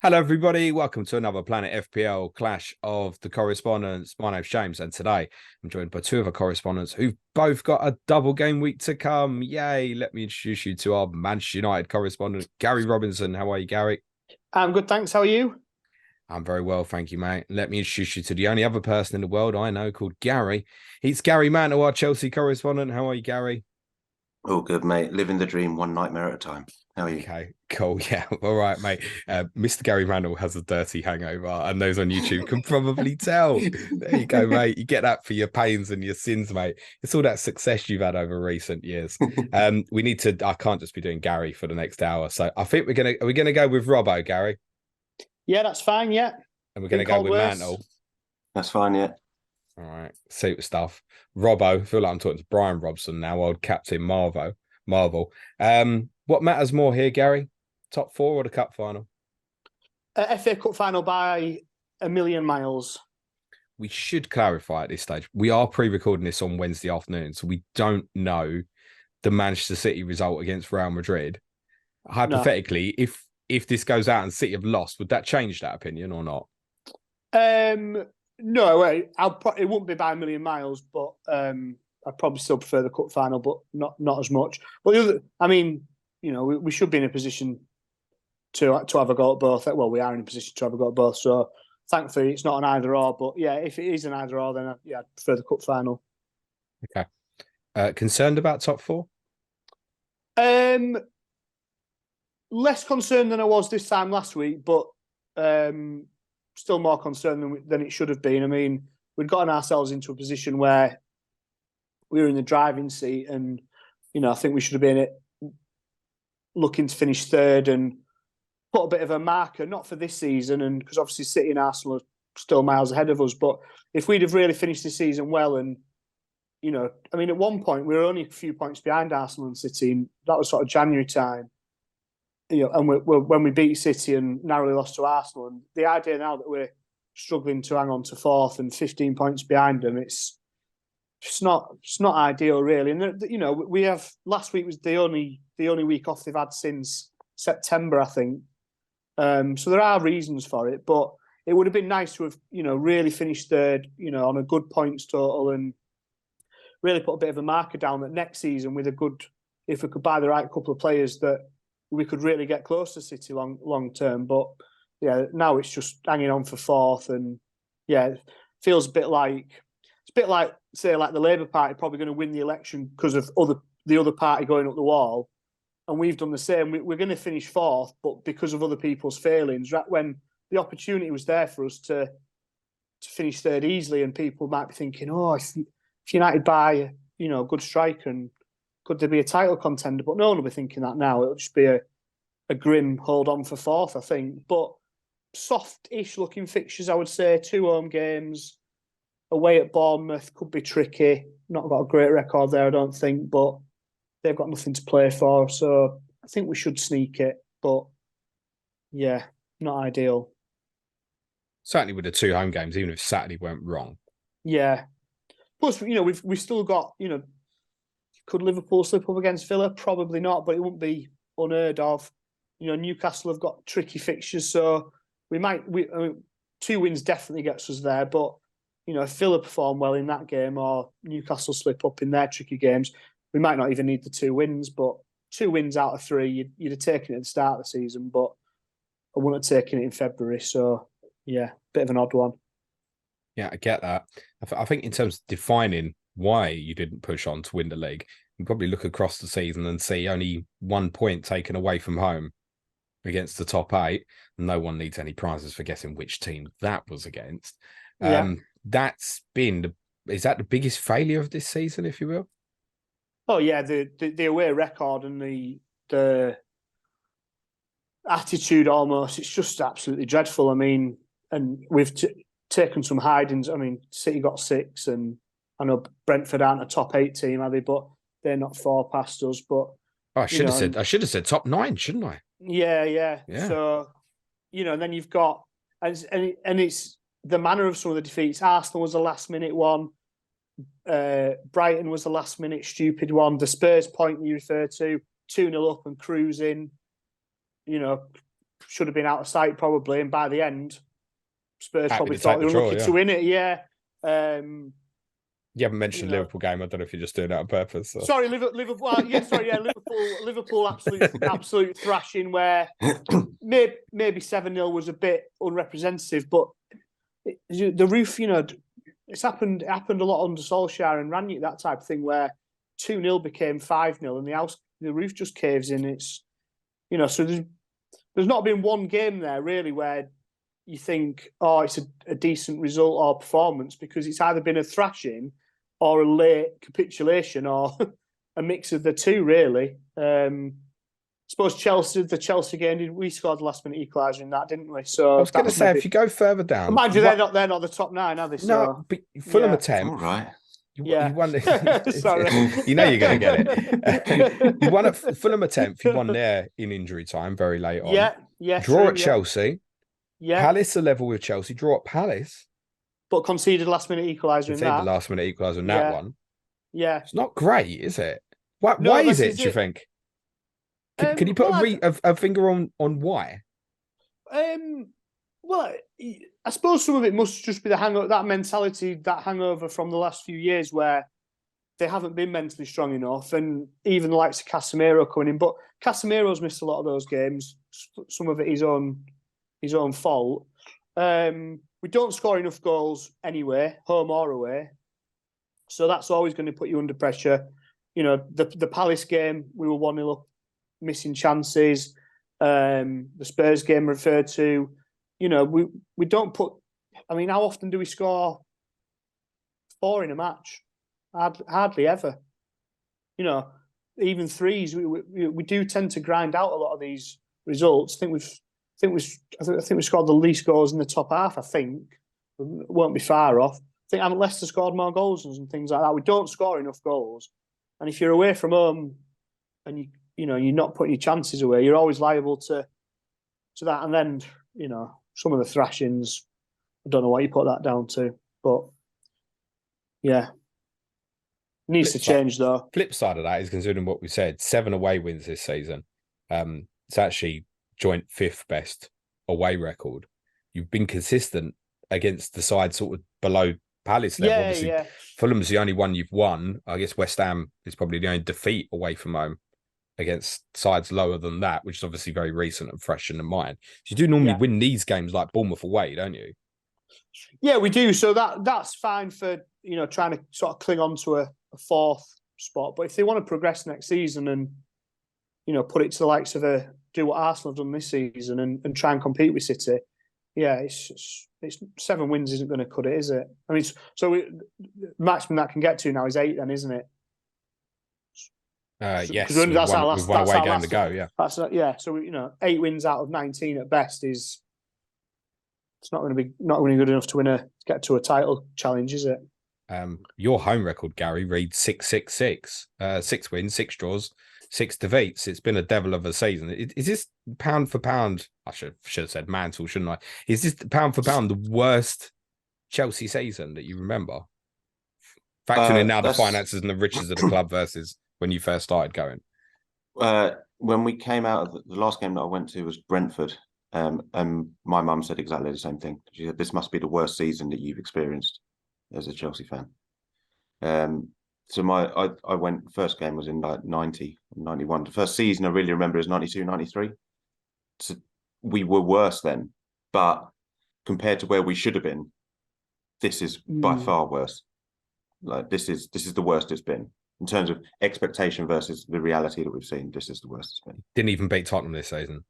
Hello, everybody. Welcome to another Planet FPL Clash of the Correspondents. My name's James, and today I'm joined by two of our correspondents who've both got a double game week to come. Yay! Let me introduce you to our Manchester United correspondent, Gary Robinson. How are you, Gary? I'm good, thanks. How are you? I'm very well, thank you, mate. Let me introduce you to the only other person in the world I know called Gary. He's Gary Mantle, our Chelsea correspondent. How are you, Gary? All good, mate. Living the dream one nightmare at a time. How are you? Okay, cool. Yeah, all right, mate. Mr. Gary Mantle has a dirty hangover, and those on YouTube can probably tell. There you go, mate. You get that for your pains and your sins, mate. It's all that success you've had over recent years. We need to. I can't just be doing Gary for the next hour, so I think are we gonna go with Robbo, Gary, Yeah, that's fine. Yeah, and we're gonna go with Mantle. That's fine, yeah. All right, super stuff. Robbo. I feel like I'm talking to Brian Robson now, old Captain Marvel. What matters more here, Gary? Top four or the cup final? FA Cup final by a million miles. We should clarify at this stage. We are pre-recording this on Wednesday afternoon, so we don't know the Manchester City result against Real Madrid. Hypothetically, if this goes out and City have lost, would that change that opinion or not? No, it wouldn't be by a million miles, but I'd probably still prefer the cup final, but not as much. But we should be in a position to have a go at both. Well, we are in a position to have a go at both. So thankfully, it's not an either or. But yeah, if it is an either or, then I'd prefer the cup final. Okay. Concerned about top four? Less concerned than I was this time last week, but still more concerned than it should have been. I mean, we'd gotten ourselves into a position where we were in the driving seat, and I think we should have been looking to finish third and put a bit of a marker, not for this season, and because obviously City and Arsenal are still miles ahead of us. But if we'd have really finished the season well, and at one point we were only a few points behind Arsenal and City, and that was sort of January time. And when we beat City and narrowly lost to Arsenal, and the idea now that we're struggling to hang on to fourth and 15 points behind them, it's not ideal, really. And we have last week was the only week off they've had since September, I think. So there are reasons for it, but it would have been nice to have really finished third, on a good points total, and really put a bit of a marker down that next season with if we could buy the right couple of players, that we could really get close to City long term. But yeah, now it's just hanging on for fourth, and yeah, it feels a bit like say like the Labour Party probably going to win the election because of the other party going up the wall, and we've done the same. We're going to finish fourth, but because of other people's failings, right when the opportunity was there for us to finish third easily, and people might be thinking, oh, if United buy a good striker, and could there be a title contender? But no one will be thinking that now. It'll just be a grim hold on for fourth, I think. But soft-ish looking fixtures, I would say. 2 home games. Away at Bournemouth could be tricky. Not got a great record there, I don't think, but they've got nothing to play for. So I think we should sneak it. But yeah, not ideal. Certainly with the 2 home games, even if Saturday went wrong. Yeah. Plus, we've still got, could Liverpool slip up against Villa? Probably not, but it wouldn't be unheard of. Newcastle have got tricky fixtures, so we 2 wins definitely gets us there. But if Villa perform well in that game, or Newcastle slip up in their tricky games, we might not even need the 2 wins. But 2 wins out of 3, you'd have taken it at the start of the season, but I wouldn't have taken it in February. So yeah, bit of an odd one. Yeah, I get that. I think in terms of defining why you didn't push on to win the league, you probably look across the season and see only 1 point taken away from home against the top 8. No one needs any prizes for guessing which team that was against. Yeah. Is that the biggest failure of this season, if you will? Oh yeah, the away record and the attitude almost, it's just absolutely dreadful. I mean, and we've taken some hidings. I mean, City got 6, and I know Brentford aren't a top 8 team, are they? But they're not 4 past us. But I should have said top 9, shouldn't I? Yeah. So and then you've got and it's the manner of some of the defeats. Arsenal was a last minute one. Brighton was the last minute stupid one. The Spurs point you refer to, 2-0 up and cruising. should have been out of sight probably, and by the end, Spurs Happy probably to thought take they the were draw, lucky yeah. to win it. Yeah. You haven't mentioned the know. Liverpool game. I don't know if you're just doing that on purpose. So. Sorry, Liverpool. Liverpool, absolute thrashing where maybe 7-0 was a bit unrepresentative, but the roof, it's happened a lot under Solskjaer and Ranić, that type of thing where 2-0 became 5-0 and the roof just caves in. It's so there's not been one game there really where you think, oh, it's a decent result or performance, because it's either been a thrashing or a late capitulation or a mix of the two, really. I suppose the Chelsea game, we scored the last minute equaliser in that, didn't we? So I was going to say, if you go further down, mind you, they're not the top 9, are they? So, no, but Fulham attempt. All right. You won. Sorry, you know you're going to get it. You won at Fulham attempt. You won there in injury time, very late on. Yeah. Draw true, at Chelsea. Yeah. Palace are level with Chelsea. Draw at Palace. But conceded last minute equaliser in that. The last minute equaliser in that one. Yeah. It's not great, is it? Why is it, do you think? Can you put a finger on why? Well, I suppose some of it must just be that mentality, that hangover from the last few years where they haven't been mentally strong enough, and even the likes of Casemiro coming in. But Casemiro's missed a lot of those games. Some of it his own fault. We don't score enough goals anyway, home or away. So that's always going to put you under pressure. The Palace game, we were 1-0 up, missing chances. The Spurs game referred to, we don't put. I mean, how often do we score 4 in a match? Hardly ever. Even 3s. We do tend to grind out a lot of these results. I think we scored the least goals in the top half. I think we won't be far off. I think Leicester scored more goals and things like that. We don't score enough goals, and if you're away from home and you're not putting your chances away, you're always liable to that. And then some of the thrashings, I don't know what you put that down to, but yeah, needs to change though. Flip side of that is, considering what we said, 7 away wins this season. It's actually joint 5th best away record. You've been consistent against the side sort of below Palace level. Obviously, Fulham's the only one you've won. I guess West Ham is probably the only defeat away from home against sides lower than that, which is obviously very recent and fresh in the mind. So you do normally win these games like Bournemouth away, don't you? Yeah, we do. So that's fine for trying to sort of cling on to a 4th spot. But if they want to progress next season and put it to the likes of do what Arsenal have done this season and try and compete with City, it's 7 wins isn't going to cut it, is it? I mean, the maximum that can get to now is 8, then, isn't it? Yes, that's our last. We've one that's away our game last, to go. Yeah, So 8 wins out of 19 at best is. It's not going to be good enough to get to a title challenge, is it? Your home record, Gary, reads 6-6-6. 6 wins, 6 draws, 6 defeats. It's been a devil of a season. Is this pound for pound? I should have said Mantle, shouldn't I? Is this pound for pound the worst Chelsea season that you remember? Factoring in now the finances and the riches of the club versus when you first started going. When we came out of the last game that I went to was Brentford. And my mum said exactly the same thing. She said, this must be the worst season that you've experienced as a Chelsea fan. So I went, first game was in like 90, 91. The first season I really remember is 92, 93. So we were worse then, but compared to where we should have been, this is by far worse. Like this is the worst it's been. In terms of expectation versus the reality that we've seen, this is the worst it's been. Didn't even beat Tottenham this season.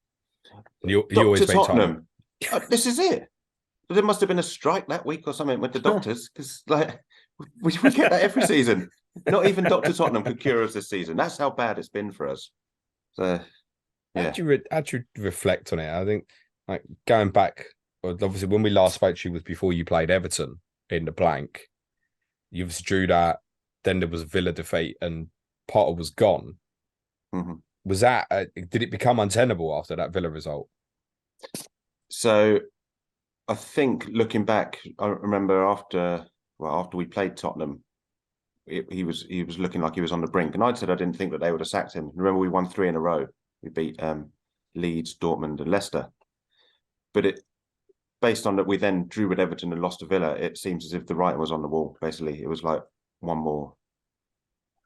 You always beat Tottenham. This is it. There must have been a strike that week or something with the doctors, because we get that every season. Not even Dr. Tottenham could cure us this season. That's how bad it's been for us. So, yeah. How'd you reflect on it? I think, like, going back, obviously when we last spoke to you was before you played Everton in the blank. You obviously drew that. Then there was a Villa defeat and Potter was gone. Mm-hmm. Was that, did it become untenable after that Villa result? So I think looking back, I remember after we played Tottenham, he was looking like he was on the brink. And I'd said I didn't think that they would have sacked him. Remember, we won 3 in a row. We beat Leeds, Dortmund and Leicester. but based on that, we then drew with Everton and lost to Villa. It seems as if the writing was on the wall. Basically, it was like one more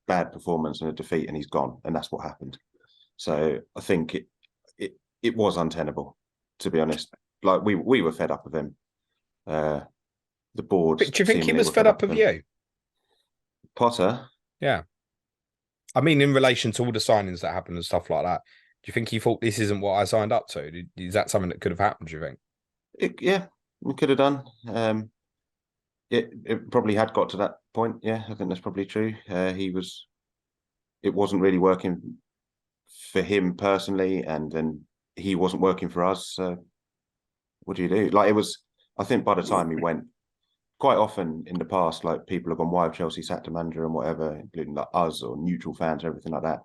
bad performance and a defeat, and he's gone, and that's what happened. So I think it was untenable, to be honest. Like we were fed up of him. The board. But do you think he was fed up of you, Potter? Yeah. I mean, in relation to all the signings that happened and stuff like that, do you think he thought this isn't what I signed up to? Is that something that could have happened, do you think? Yeah, we could have done. It probably had got to that point. Yeah, I think that's probably true. It wasn't really working for him personally, and then he wasn't working for us. So what do you do? Like, it was, I think by the time he went, quite often in the past, like, people have gone, why have Chelsea sacked a manager and whatever, including like us or neutral fans, everything like that.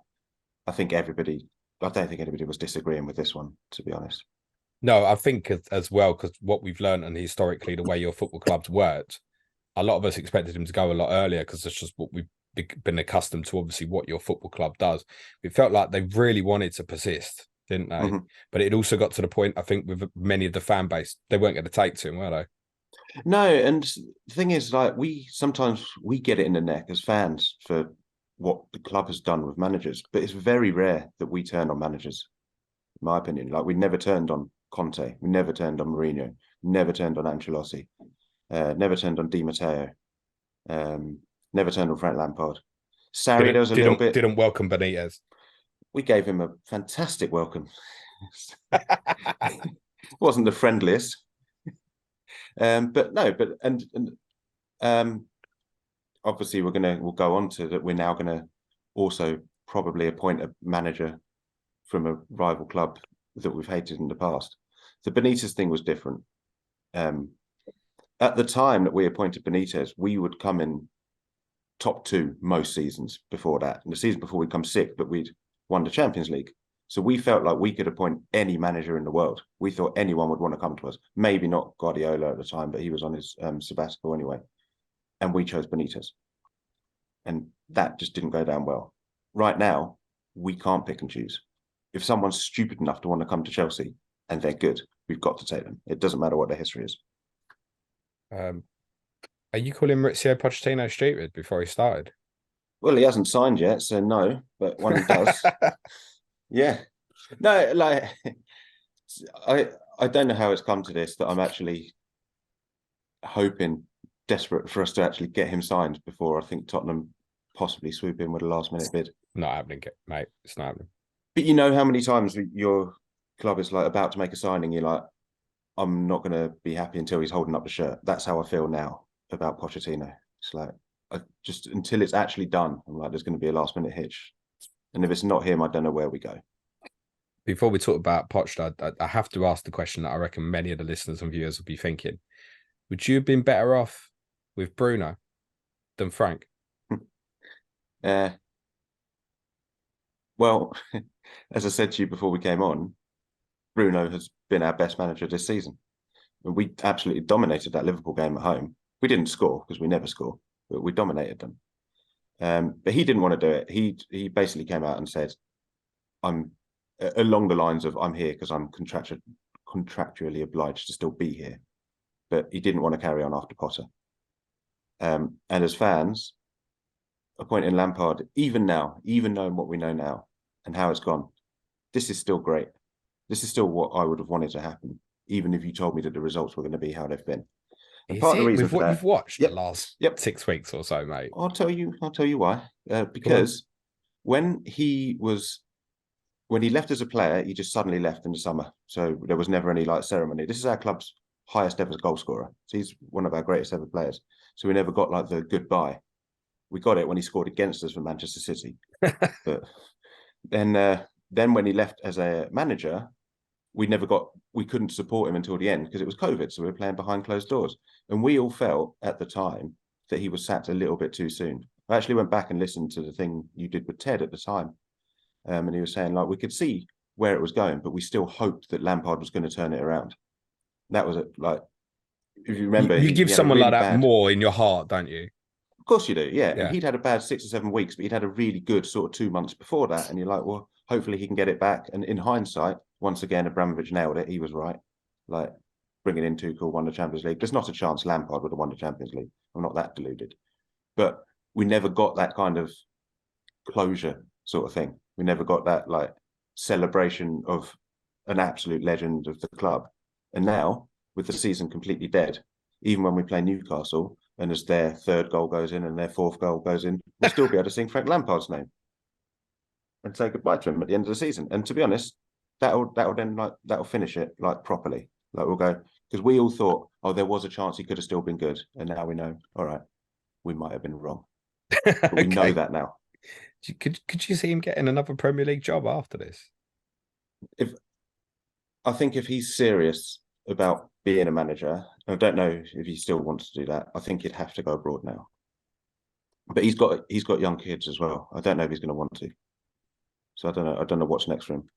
I don't think anybody was disagreeing with this one, to be honest. No, I think as well, because what we've learned and historically the way your football clubs worked, a lot of us expected him to go a lot earlier because it's just what we've been accustomed to, obviously, what your football club does. It felt like they really wanted to persist, didn't they? Mm-hmm. But it also got to the point, I think, with many of the fan base, they weren't going to take to him, were they? No, and the thing is, like, sometimes we get it in the neck as fans for what the club has done with managers, but it's very rare that we turn on managers, in my opinion. Like, we never turned on Conte, we never turned on Mourinho, never turned on Ancelotti, never turned on Di Matteo, never turned on Frank Lampard. Sarri, there was a little bit. Didn't welcome Benitez. We gave him a fantastic welcome. Wasn't the friendliest. But obviously we'll go on to that. We're now gonna also probably appoint a manager from a rival club that we've hated in the past. The Benitez thing was different. At the time that we appointed Benitez, we would come in top 2 most seasons before that. And the season before we'd come 6th, but we'd won the Champions League. So we felt like we could appoint any manager in the world. We thought anyone would want to come to us. Maybe not Guardiola at the time, but he was on his sabbatical anyway. And we chose Benitez. And that just didn't go down well. Right now, we can't pick and choose. If someone's stupid enough to want to come to Chelsea and they're good, we've got to take them. It doesn't matter what their history is. Are you calling Mauricio Pochettino stupid before he started? Well, he hasn't signed yet, so no. But when he does... Yeah, no, like, I don't know how it's come to this, that I'm actually desperate for us to actually get him signed before I think Tottenham possibly swoop in with a last-minute bid. Not happening, mate. It's not happening. But you know how many times your club is like about to make a signing, you're like, I'm not going to be happy until he's holding up the shirt. That's how I feel now about Pochettino. It's like, just until it's actually done, I'm like, there's going to be a last-minute hitch. And if it's not him, I don't know where we go. Before we talk about Poch, I have to ask the question that I reckon many of the listeners and viewers will be thinking. Would you have been better off with Bruno than Frank? Well, as I said to you before we came on, Bruno has been our best manager this season. We absolutely dominated that Liverpool game at home. We didn't score because we never score, but we dominated them. But he didn't want to do it. He basically came out and said, I'm along the lines of, I'm here because I'm contractually obliged to still be here. But he didn't want to carry on after Potter. And as fans, appointing Lampard, even knowing what we know now and how it's gone, this is still great. This is still what I would have wanted to happen, even if you told me that the results were going to be how they've been. Part of the reason for that, you've watched the last 6 weeks or so, mate. I'll tell you why. Because when he left as a player, he just suddenly left in the summer. So there was never any like ceremony. This is our club's highest ever goal scorer. So he's one of our greatest ever players. So we never got like the goodbye. We got it when he scored against us for Manchester City. But then when he left as a manager, we couldn't support him until the end because it was COVID. So we were playing behind closed doors. And we all felt at the time that he was sacked a little bit too soon. I actually went back and listened to the thing you did with Ted at the time. And he was saying, like, we could see where it was going, but we still hoped that Lampard was going to turn it around. That was it. Like, if you remember, you give someone really like that more in your heart, don't you? Of course you do, yeah. And he'd had a bad 6 or 7 weeks, but he'd had a really good sort of 2 months before that. And you're like, well, hopefully he can get it back. And in hindsight, once again, Abramovich nailed it. He was right. like bringing in Tuchel won the Champions League. There's not a chance Lampard would have won the Champions League. I'm not that deluded. But we never got that kind of closure sort of thing. We never got that like celebration of an absolute legend of the club. And now, with the season completely dead, even when we play Newcastle and as their third goal goes in and their fourth goal goes in, we'll still be able to sing Frank Lampard's name and say goodbye to him at the end of the season. And to be honest, that'll finish it like properly. Like we'll go, because we all thought, oh, there was a chance he could have still been good. And now we know, all right, we might have been wrong. But we know that now. Could you see him getting another Premier League job after this? I think if he's serious about being a manager, I don't know if he still wants to do that. I think he'd have to go abroad now. But he's got young kids as well. I don't know if he's going to want to. So I don't know what's next for him.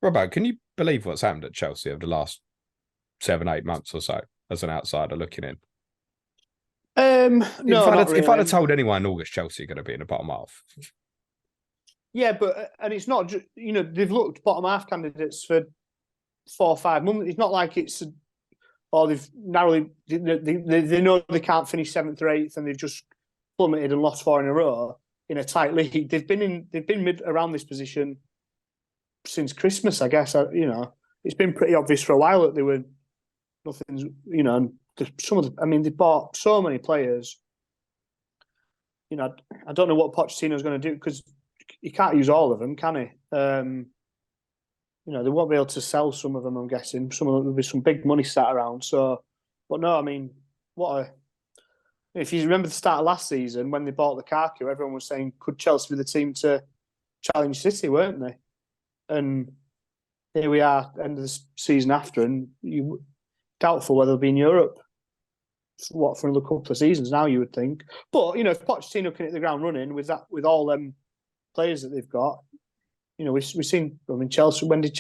Robbo, can you believe what's happened at Chelsea over the last 7-8 months or so as an outsider looking in? No, if I'd have told anyone in August Chelsea are going to be in the bottom half. Yeah, but and it's not just, they've looked bottom half candidates for 4 or 5 months. It's not like it's they've narrowly they know they can't finish 7th or 8th and they've just plummeted and lost 4 in a row in a tight league. They've been mid around this position since Christmas, I guess. It's been pretty obvious for a while that they were nothing's. And they bought so many players. I don't know what Pochettino's going to do because he can't use all of them, can he? They won't be able to sell some of them, I'm guessing. Some of them will be some big money sat around. So, but no, if you remember the start of last season when they bought Lukaku, everyone was saying, could Chelsea be the team to challenge City, weren't they? And here we are, end of the season after, and you doubtful whether they'll be in Europe. For another couple of seasons now, you would think. But if Pochettino can hit the ground running with all them players that they've got, we've seen. Chelsea. When did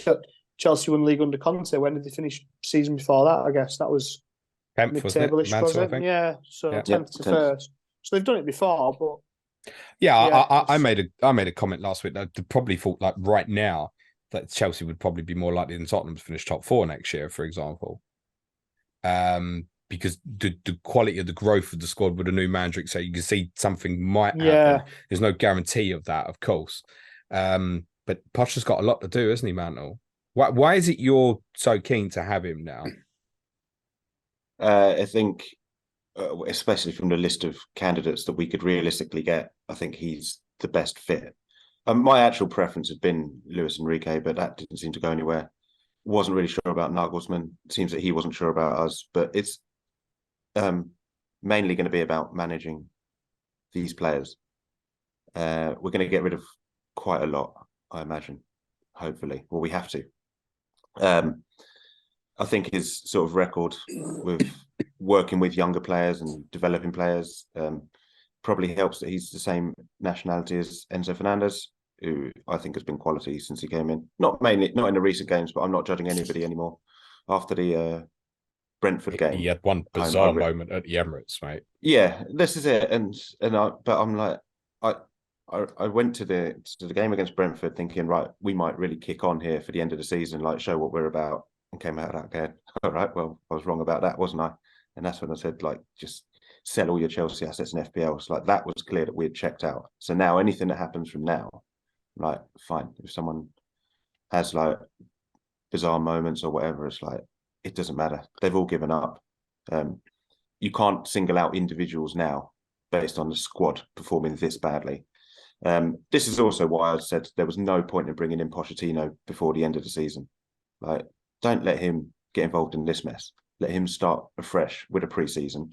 Chelsea win league under Conte? When did they finish season before that? I guess that was 10th, mid-table-ish, was it? Yeah, so 10th to 1st. So they've done it before, but I made a comment last week that I probably thought like right now that Chelsea would probably be more likely than Tottenham to finish top 4 next year, for example. Because the quality of the growth of the squad with a new manager, so you can see something might happen. There's no guarantee of that, of course. But Poch has got a lot to do, hasn't he, Mantle? Why is it you're so keen to have him now? I think, especially from the list of candidates that we could realistically get, I think he's the best fit. My actual preference had been Luis Enrique, but that didn't seem to go anywhere. Wasn't really sure about Nagelsmann. It seems that he wasn't sure about us, but it's mainly going to be about managing these players. We're going to get rid of quite a lot, I imagine, hopefully. Well, we have to. I think his sort of record with working with younger players and developing players probably helps that he's the same nationality as Enzo Fernandes, who I think has been quality since he came in. Not in the recent games, but I'm not judging anybody anymore. After the Brentford game, he had one bizarre moment at the Emirates, mate. Yeah, this is it. But I'm like, I went to the game against Brentford thinking, right, we might really kick on here for the end of the season, like show what we're about, and came out of that game. All right, well, I was wrong about that, wasn't I? And that's when I said, like, just sell all your Chelsea assets in FPL. It's like that was clear that we had checked out. So now anything that happens from now, like, fine. If someone has like bizarre moments or whatever, it's like it doesn't matter. They've all given up. You can't single out individuals now based on the squad performing this badly. This is also why I said there was no point in bringing in Pochettino before the end of the season. Like, don't let him get involved in this mess. Let him start afresh with a pre-season,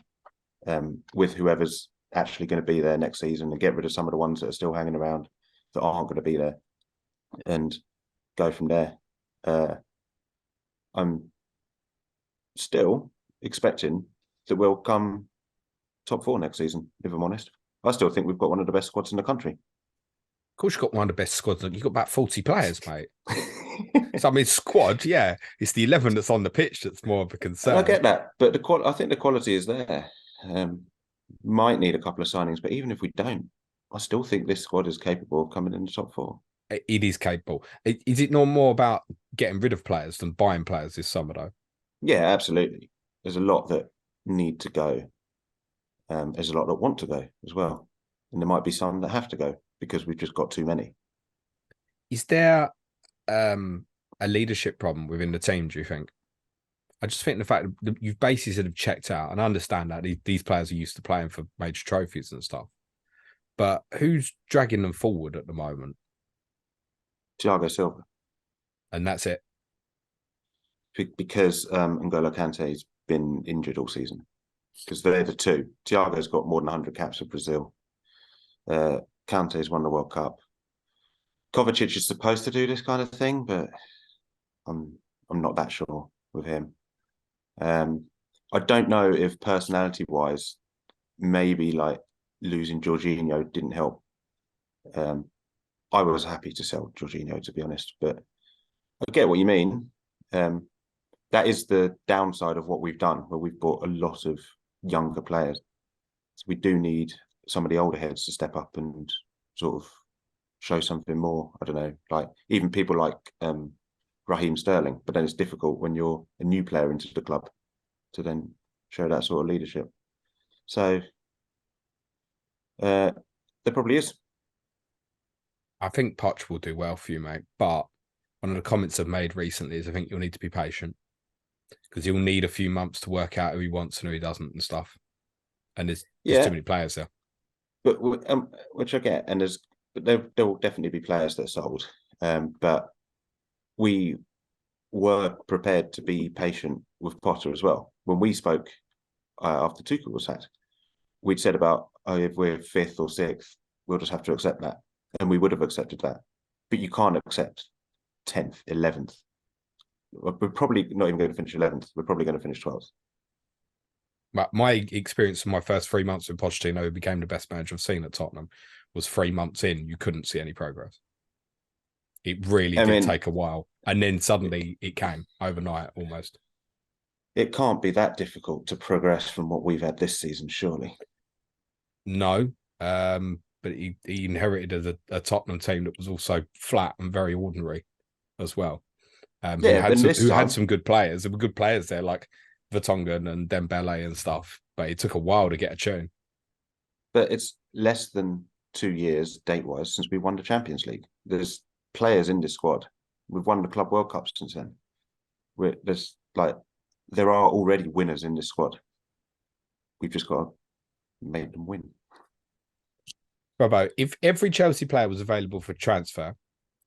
with whoever's actually going to be there next season, and get rid of some of the ones that are still hanging around that aren't going to be there, and go from there. I'm still expecting that we'll come top 4 next season, if I'm honest. I still think we've got one of the best squads in the country. Of course, you've got one of the best squads. You've got about 40 players, mate. So, I mean, squad, yeah. It's the 11 that's on the pitch that's more of a concern. And I get that, but I think the quality is there. Might need a couple of signings, but even if we don't, I still think this squad is capable of coming in the top 4. It is capable. Is it not more about getting rid of players than buying players this summer, though? Yeah, absolutely. There's a lot that need to go. There's a lot that want to go as well. And there might be some that have to go because we've just got too many. Is there a leadership problem within the team, do you think? I just think the fact that you've basically sort of checked out, and I understand that these players are used to playing for major trophies and stuff, but who's dragging them forward at the moment? Thiago Silva. And that's it. Because N'Golo Kante's been injured all season. Because they're the two. Thiago's got more than 100 caps for Brazil. Kante's won the World Cup. Kovacic is supposed to do this kind of thing, but I'm not that sure with him. I don't know if personality-wise, maybe like losing Jorginho didn't help. I was happy to sell Jorginho, to be honest, but I get what you mean. That is the downside of what we've done, where we've bought a lot of younger players. So we do need some of the older heads to step up and sort of show something more. I don't know, like even people like Raheem Sterling, but then it's difficult when you're a new player into the club to then show that sort of leadership. So there probably is. I think Poch will do well for you, mate. But one of the comments I've made recently is I think you'll need to be patient because you'll need a few months to work out who he wants and who he doesn't and stuff. And there's too many players there. But which I get, and there will definitely be players that are sold. But we were prepared to be patient with Potter as well. When we spoke after Tuchel was sacked, we'd said about, if we're 5th or 6th, we'll just have to accept that. And we would have accepted that. But you can't accept 10th, 11th. We're probably not even going to finish 11th. We're probably going to finish 12th. My experience in my first 3 months with Pochettino, who became the best manager I've seen at Tottenham, was 3 months in, you couldn't see any progress. It really did take a while. And then suddenly it came overnight almost. It can't be that difficult to progress from what we've had this season, surely. No, but he inherited a Tottenham team that was also flat and very ordinary as well. Who had some good players. There were good players there, like Vertonghen and Dembele and stuff, but it took a while to get a tune. But it's less than 2 years, date-wise, since we won the Champions League. There's players in this squad. We've won the Club World Cup since then. There are already winners in this squad. We've just got to make them win. Bravo, if every Chelsea player was available for transfer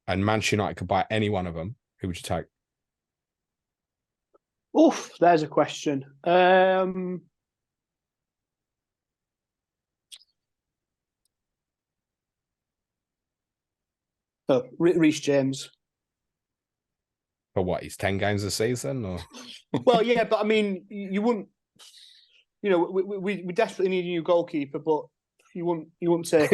and Manchester United could buy any one of them, who would you take? Oof, there's a question. Reece James. For what? He's 10 games a season, or? Well, yeah, but I mean, you wouldn't. You know, we desperately need a new goalkeeper, but you wouldn't take.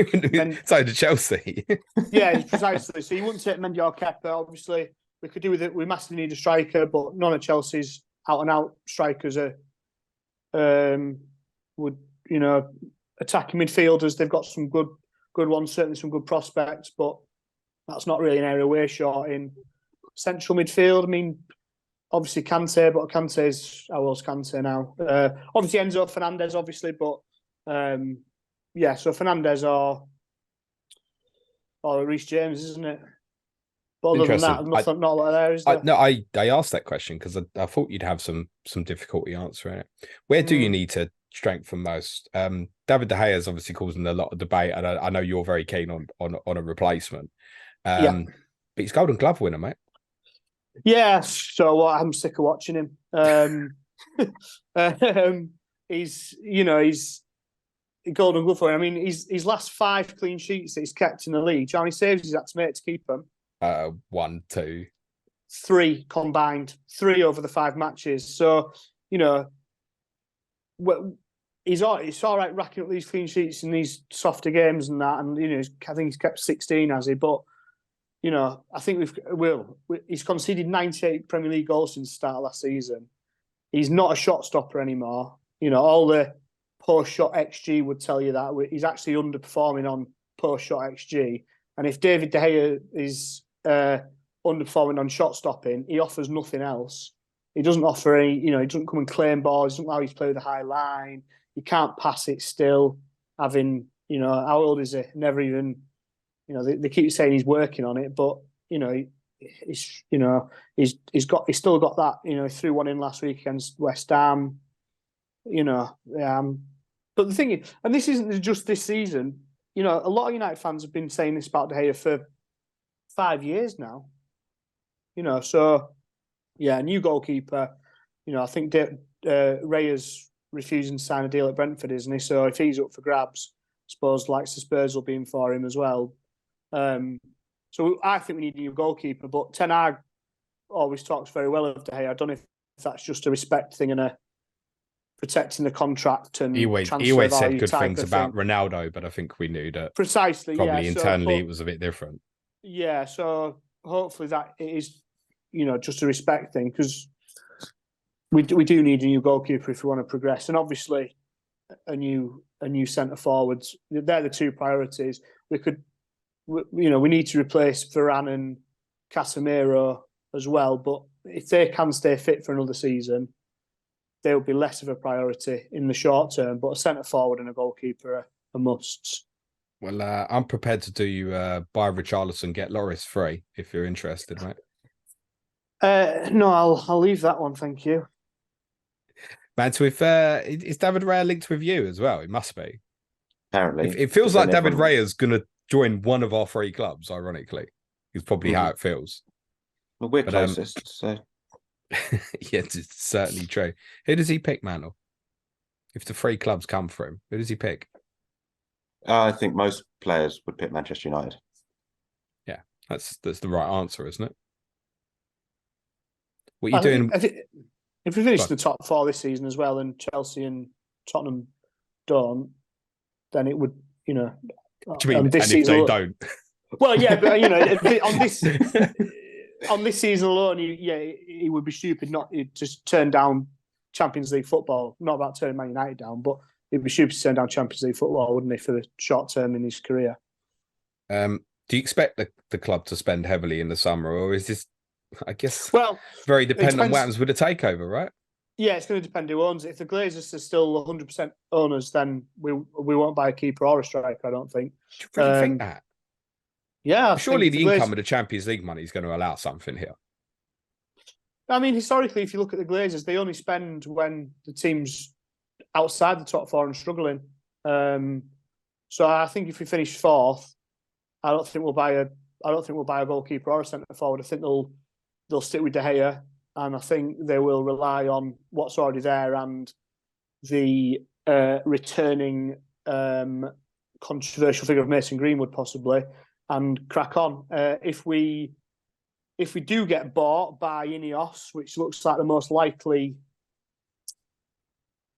So to Chelsea. Yeah, precisely. So you wouldn't take Mendy or Kepa. Obviously, we could do with it. We massively need a striker, but none of Chelsea's out and out strikers are. Would attacking midfielders? They've got some good ones, certainly some good prospects, but that's not really an area we're short in. Central midfield, I mean, obviously Kante, but Kante's, how old's Kante now? Obviously Enzo Fernandes, obviously, but yeah, so Fernandes or Reece James, isn't it? But other than that, not a lot there, is there? I asked that question because I thought you'd have some difficulty answering it. Where do you need to strengthen most? David De Gea is obviously causing a lot of debate, and I know you're very keen on a replacement. But he's Golden Glove winner, mate. Yeah, so I'm sick of watching him. He's Golden Glove winner. I mean, his last 5 clean sheets that he's kept in the league. How many saves he's had to make to keep them? 1, 2, 3 combined. 3 over the 5 matches. So it's all right racking up these clean sheets in these softer games and that. And I think he's kept 16, has he? But I think he's conceded 98 Premier League goals since the start of last season. He's not a shot stopper anymore. All the post-shot XG would tell you that. He's actually underperforming on post-shot XG. And if David De Gea is underperforming on shot stopping, he offers nothing else. He doesn't offer any, he doesn't come and claim balls. He doesn't allow you to play with a high line. You can't pass it still. Having, how old is he? Never even, they keep saying he's working on it, but he's still got that. He threw one in last week against West Ham. But the thing is, and this isn't just this season. A lot of United fans have been saying this about De Gea for 5 years now. So yeah, new goalkeeper. I think Raya's refusing to sign a deal at Brentford, isn't he? So if he's up for grabs, I suppose the Spurs will be in for him as well. So I think we need a new goalkeeper. But Ten Hag always talks very well of De Gea. I don't know if that's just a respect thing and a protecting the contract and he always said good things about Ronaldo, but I think we knew that precisely. Probably internally it was a bit different. Yeah, so hopefully that it is, just a respect thing, because we do need a new goalkeeper if we want to progress, and obviously a new centre forwards. They're the two priorities. We need to replace Varane and Casemiro as well, but if they can stay fit for another season, they'll be less of a priority in the short term. But a centre forward and a goalkeeper are musts. Well, I'm prepared to do you buy Richarlison, get Loris free if you're interested, mate. No, I'll leave that one, thank you. Man, so if is David Raya linked with you as well? It must be. Apparently, it feels like David Raya's going to join one of our 3 clubs. Ironically, is probably how it feels. Well, we're closest, so yeah, it's certainly true. Who does he pick, Mantle? If the 3 clubs come for him, who does he pick? I think most players would pick Manchester United. Yeah, that's the right answer, isn't it? What are you doing? If we finish in the top 4 this season as well, and Chelsea and Tottenham don't, then it would, What do you mean? And if they don't? Well, yeah, but on this season alone, he would be stupid not to just turn down Champions League football. Not about turning Man United down, but it'd be stupid to turn down Champions League football, wouldn't he, for the short term in his career? Do you expect the club to spend heavily in the summer, or is this, I guess, it very dependent depends on what happens with the takeover, right? Yeah, it's going to depend who owns it. If the Glazers are still 100% owners, then we won't buy a keeper or a striker, I don't think. Do you really think that? Yeah. Surely the income of the Champions League money is going to allow something here. I mean, historically, if you look at the Glazers, they only spend when the team's outside the top 4 and struggling. So I think if we finish 4th, I don't think we'll buy a goalkeeper or a centre forward. I think they'll stick with De Gea, and I think they will rely on what's already there and the returning controversial figure of Mason Greenwood possibly, and crack on. If we do get bought by Ineos, which looks like the most likely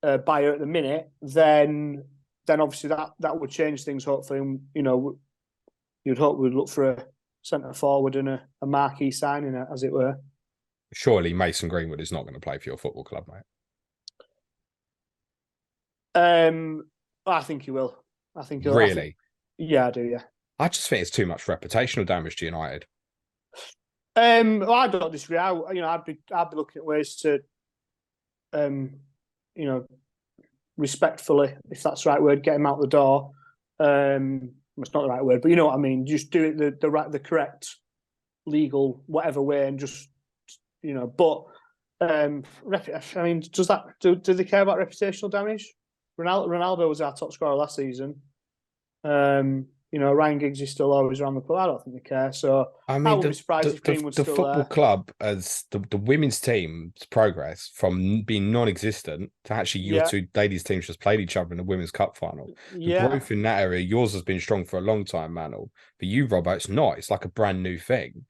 buyer at the minute, then obviously that would change things. Hopefully, you'd hope we'd look for a centre forward and a marquee signing, as it were. Surely Mason Greenwood is not going to play for your football club, mate. I think he will. I think he'll. Really? Yeah, I do. Yeah. I just think it's too much reputational damage to United. I don't disagree. I'd be looking at ways to, respectfully, if that's the right word, get him out the door. It's not the right word, but you know what I mean. Just do it the correct, legal, whatever way, and just But I mean, does that do they care about reputational damage? Ronaldo was our top scorer last season. Ryan Giggs is still always around the club. I don't think they care. So I wouldn't be surprised if Greenwood's still there. The football club, as the women's team's progress from being non-existent to actually your 2 ladies' teams just played each other in the Women's Cup final. The growth in that area, yours has been strong for a long time, Mantle. But you, Robbo, it's not. It's like a brand new thing.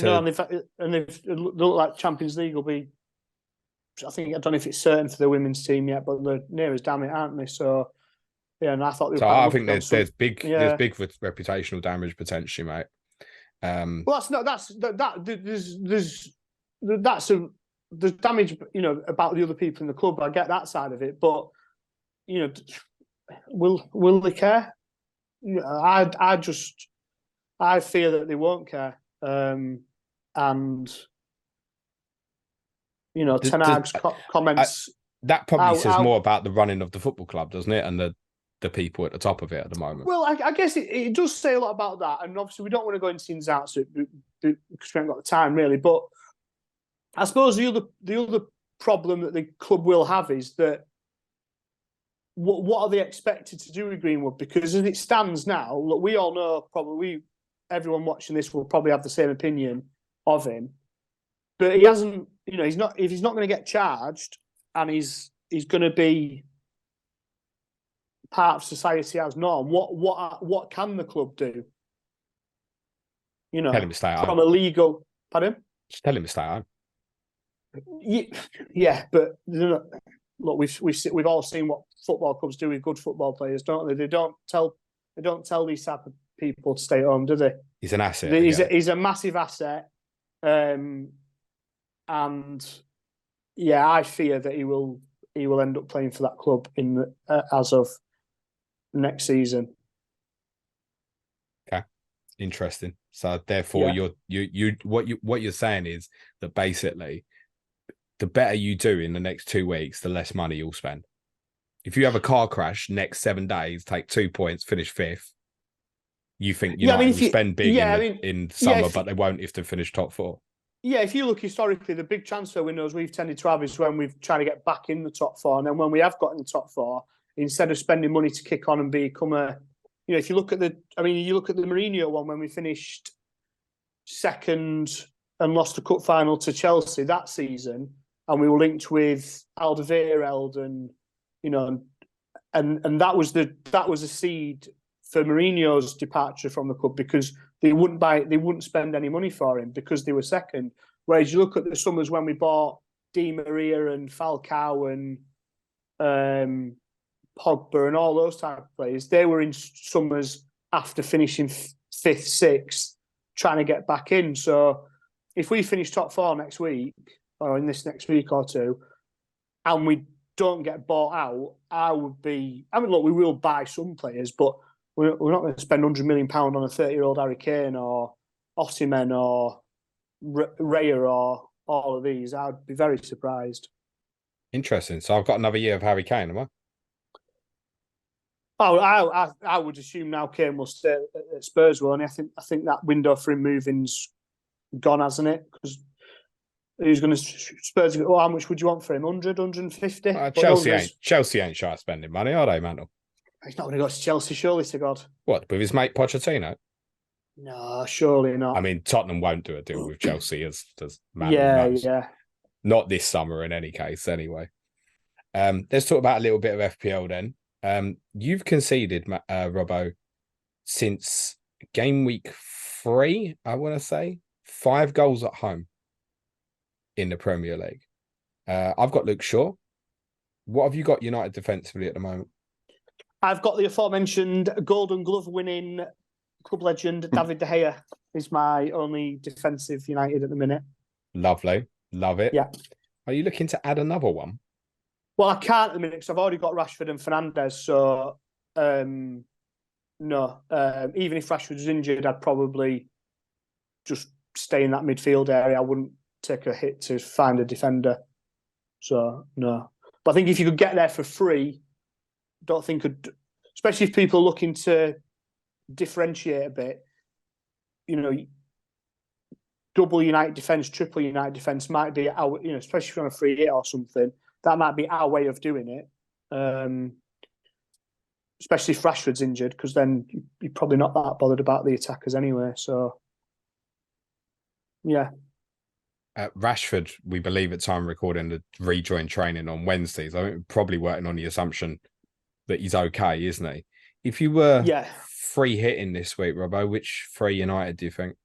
No, and it look like Champions League will be. I don't know if it's certain for the women's team yet, but they're near as damn it, aren't they? So. Yeah, and I thought. I think there's big reputational damage potentially, mate. Well, there's damage, about the other people in the club. I get that side of it, but will they care? I just I fear that they won't care. And Ten Hag's comments. That probably says more about the running of the football club, doesn't it? And the people at the top of it at the moment. Well, I guess it does say a lot about that. And obviously, we don't want to go into ins and outs because we haven't got the time, really. But I suppose the other problem that the club will have is that what are they expected to do with Greenwood? Because as it stands now, look, we all know probably everyone watching this will probably have the same opinion of him. But he hasn't, he's not going to get charged and he's going to be part of society as norm. What can the club do? Tell him to stay from a legal. Pardon? Just tell him to stay home. Yeah, but look, we've all seen what football clubs do with good football players, don't they? They don't tell these type of people to stay at home, do they? He's an asset. He's a massive asset, and yeah, I fear that he will end up playing for that club as of next season. Okay, interesting. So therefore, what you're saying is that basically, the better you do in the next 2 weeks, the less money you'll spend. If you have a car crash next 7 days, take 2 points, finish 5th, you think United will spend big in summer, but they won't if they finish top 4. Yeah, if you look historically, the big transfer windows we've tended to have is when we've tried to get back in the top 4. And then when we have got in the top 4, instead of spending money to kick on and become if you look at the Mourinho one when we finished second and lost the cup final to Chelsea that season, and we were linked with Alderweireld and that was a seed for Mourinho's departure from the club because they wouldn't spend any money for him because they were second. Whereas you look at the summers when we bought Di Maria and Falcao and Pogba and all those type of players, they were in summers after finishing 5th, 6th, trying to get back in. So if we finish top 4 next week, or in this next week or two, and we don't get bought out, look, we will buy some players, but we're not going to spend £100 million on a 30-year-old Harry Kane or Osimhen or Raya or all of these. I'd be very surprised. Interesting. So I've got another year of Harry Kane, am I? Oh, I would assume now Kane will stay at Spurs, won't he? I think that window for him moving's gone, hasn't it? Because who's going to Spurs? How much would you want for him? 100, 150? Chelsea ain't shy of spending money, are they, Mantle? He's not going to go to Chelsea, surely, to God. What, with his mate Pochettino? No, surely not. I mean, Tottenham won't do a deal with Chelsea, as Mantle knows. Yeah. Not this summer, in any case. Anyway, let's talk about a little bit of FPL then. You've conceded, Robbo, since game week 3, I want to say, 5 goals at home in the Premier League. I've got Luke Shaw. What have you got United defensively at the moment? I've got the aforementioned Golden Glove winning club legend David De Gea is my only defensive United at the minute. Lovely. Love it. Yeah. Are you looking to add another one? Well, I can't at the minute because I've already got Rashford and Fernandes. So, no. Even if Rashford was injured, I'd probably just stay in that midfield area. I wouldn't take a hit to find a defender. So, no. But I think if you could get there for free, don't think especially if people are looking to differentiate a bit, double United defence, triple United defence might be our, especially if you're on a free hit or something, that might be our way of doing it. Especially if Rashford's injured, because then you're probably not that bothered about the attackers anyway. So, yeah. Rashford, we believe at time of recording, to rejoin training on Wednesdays. I think we're probably working on the assumption that he's okay, isn't he? If you were free hitting this week, Robbo, which 3 United do you think?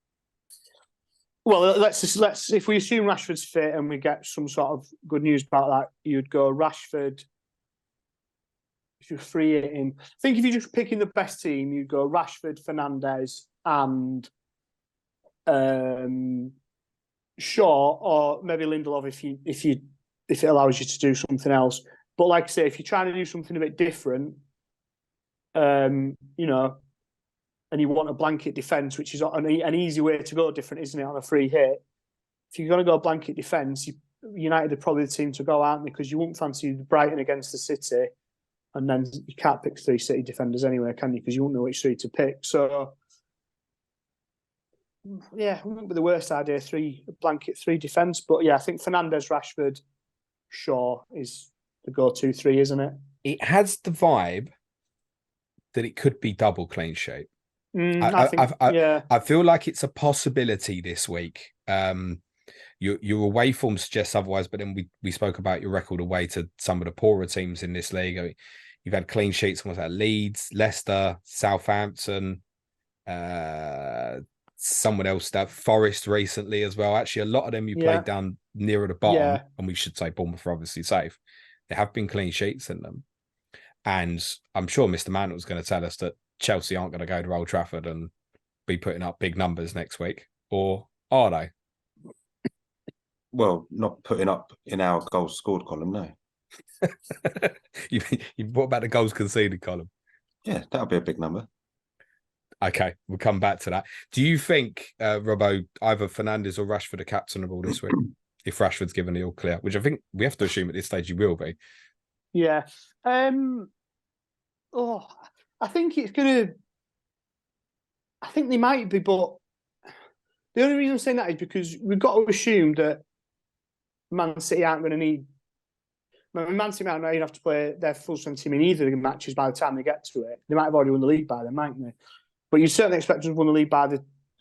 Well, let's if we assume Rashford's fit and we get some sort of good news about that, you'd go Rashford. If you're free hitting, I think if you're just picking the best team, you'd go Rashford, Fernandes, and Shaw, or maybe Lindelof if it allows you to do something else. But like I say, if you're trying to do something a bit different, and you want a blanket defence, which is an easy way to go different, isn't it, on a free hit? If you're going to go blanket defence, United are probably the team to go, aren't they? Because you won't fancy Brighton against the City, and then you can't pick 3 City defenders anyway, can you? Because you won't know which 3 to pick. So, yeah, it wouldn't be the worst idea, blanket 3 defence. But yeah, I think Fernandes, Rashford, Shaw is the go-to 3, isn't it? It has the vibe that it could be double clean sheet. I feel like it's a possibility this week. Your away form suggests otherwise, but then we spoke about your record away to some of the poorer teams in this league. I mean, you've had clean sheets from Leeds, Leicester, Southampton, someone else, that Forest recently as well. Actually, a lot of them you played down nearer the bottom, and we should say Bournemouth are obviously safe. There have been clean sheets in them. And I'm sure Mr. Mantle was going to tell us that Chelsea aren't going to go to Old Trafford and be putting up big numbers next week. Or are they? Well, not putting up in our goals scored column, no. What about the goals conceded column? Yeah, that'll be a big number. Okay, we'll come back to that. Do you think, Robbo, either Fernandes or Rashford are captainable this week? If Rashford's given the all clear, which I think we have to assume at this stage he will be. Yeah. I think it's going to... I think they might be, but the only reason I'm saying that is because we've got to assume that Man City aren't going to need... Man City might not even have to play their full strength team in either of the matches by the time they get to it. They might have already won the league by then, mightn't they? But you certainly expect to have won the league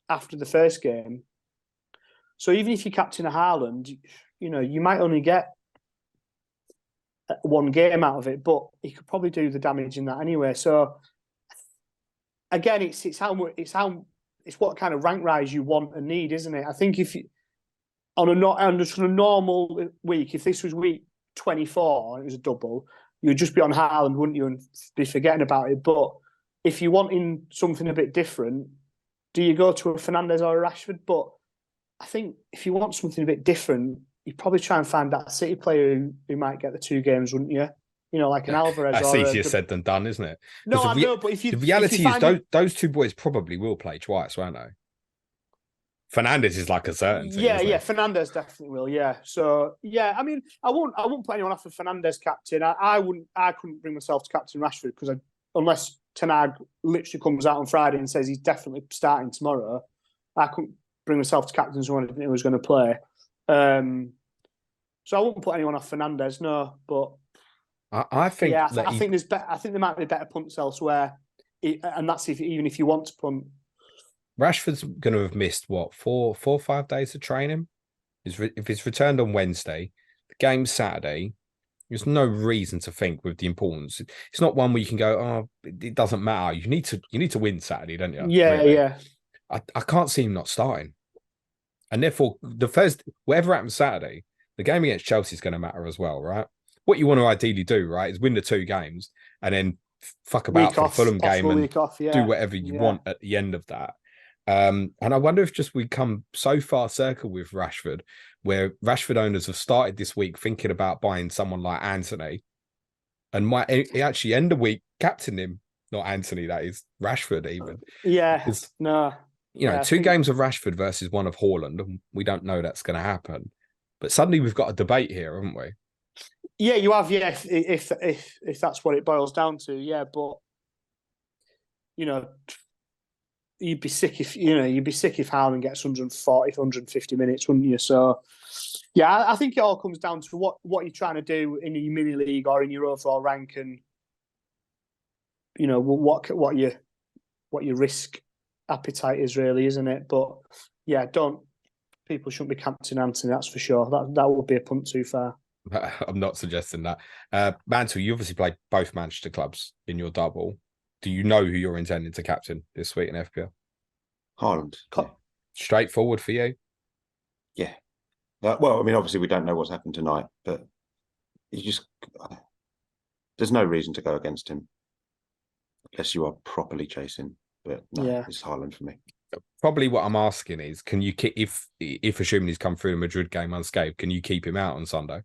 after the first game. So even if you captain a Haaland, you might only get 1 game out of it, but he could probably do the damage in that anyway. So again, it's what kind of rank rise you want and need, isn't it? I think if you, on a normal week, if this was week 24 and it was a double, you'd just be on Haaland, wouldn't you, and be forgetting about it. But if you're wanting something a bit different, do you go to a Fernandes or a Rashford? But I think if you want something a bit different, you probably try and find that City player who might get the 2 games, wouldn't you? Like an Alvarez. That's easier said than done, isn't it? No, I know, but the reality is those 2 boys probably will play twice, won't they? Fernandes is like a certainty. Yeah, Fernandes definitely will. Yeah, so yeah, I mean, I won't put anyone off of Fernandes captain. I couldn't bring myself to captain Rashford because unless Ten Hag literally comes out on Friday and says he's definitely starting tomorrow, I couldn't bring myself to captain someone I didn't know who was going to play. So I won't put anyone off Fernandes, no. But I think, I think there's I think there might be better punts elsewhere, and that's even if you want to punt. Rashford's going to have missed, 4 or 5 days of training? If it's returned on Wednesday, the game's Saturday, there's no reason to think with the importance. It's not one where you can go, oh, it doesn't matter. You need to win Saturday, don't you? Yeah, really? Yeah. I can't see him not starting. And therefore, whatever happens Saturday, the game against Chelsea is going to matter as well, right? What you want to ideally do, right, is win the 2 games and then fuck about for the Fulham game and do whatever you want at the end of that. And I wonder if just we come so far circle with Rashford, where Rashford owners have started this week thinking about buying someone like Antony and might actually end the week captain him, not Antony, that is Rashford even. Yeah, because, no. 2 games of Rashford versus 1 of Haaland, and we don't know that's going to happen. But suddenly we've got a debate here, haven't we? Yeah, you have. Yeah, if that's what it boils down to. Yeah, but you'd be sick if Haaland gets 140, 150 minutes, wouldn't you? So, yeah, I think it all comes down to what you're trying to do in your mini league or in your overall rank, and what your risk appetite is really, isn't it? But yeah, people shouldn't be captain Antony, that's for sure. That would be a punt too far. I'm not suggesting that. Mantle, you obviously played both Manchester clubs in your double. Do you know who you're intending to captain this week in FPL? Haaland. Yeah. Straightforward for you? Yeah. Well, I mean, obviously we don't know what's happened tonight, but there's no reason to go against him unless you are properly chasing. But no, It's Haaland for me. Probably what I'm asking is, can you keep, if assuming he's come through the Madrid game unscathed, can you keep him out on Sunday?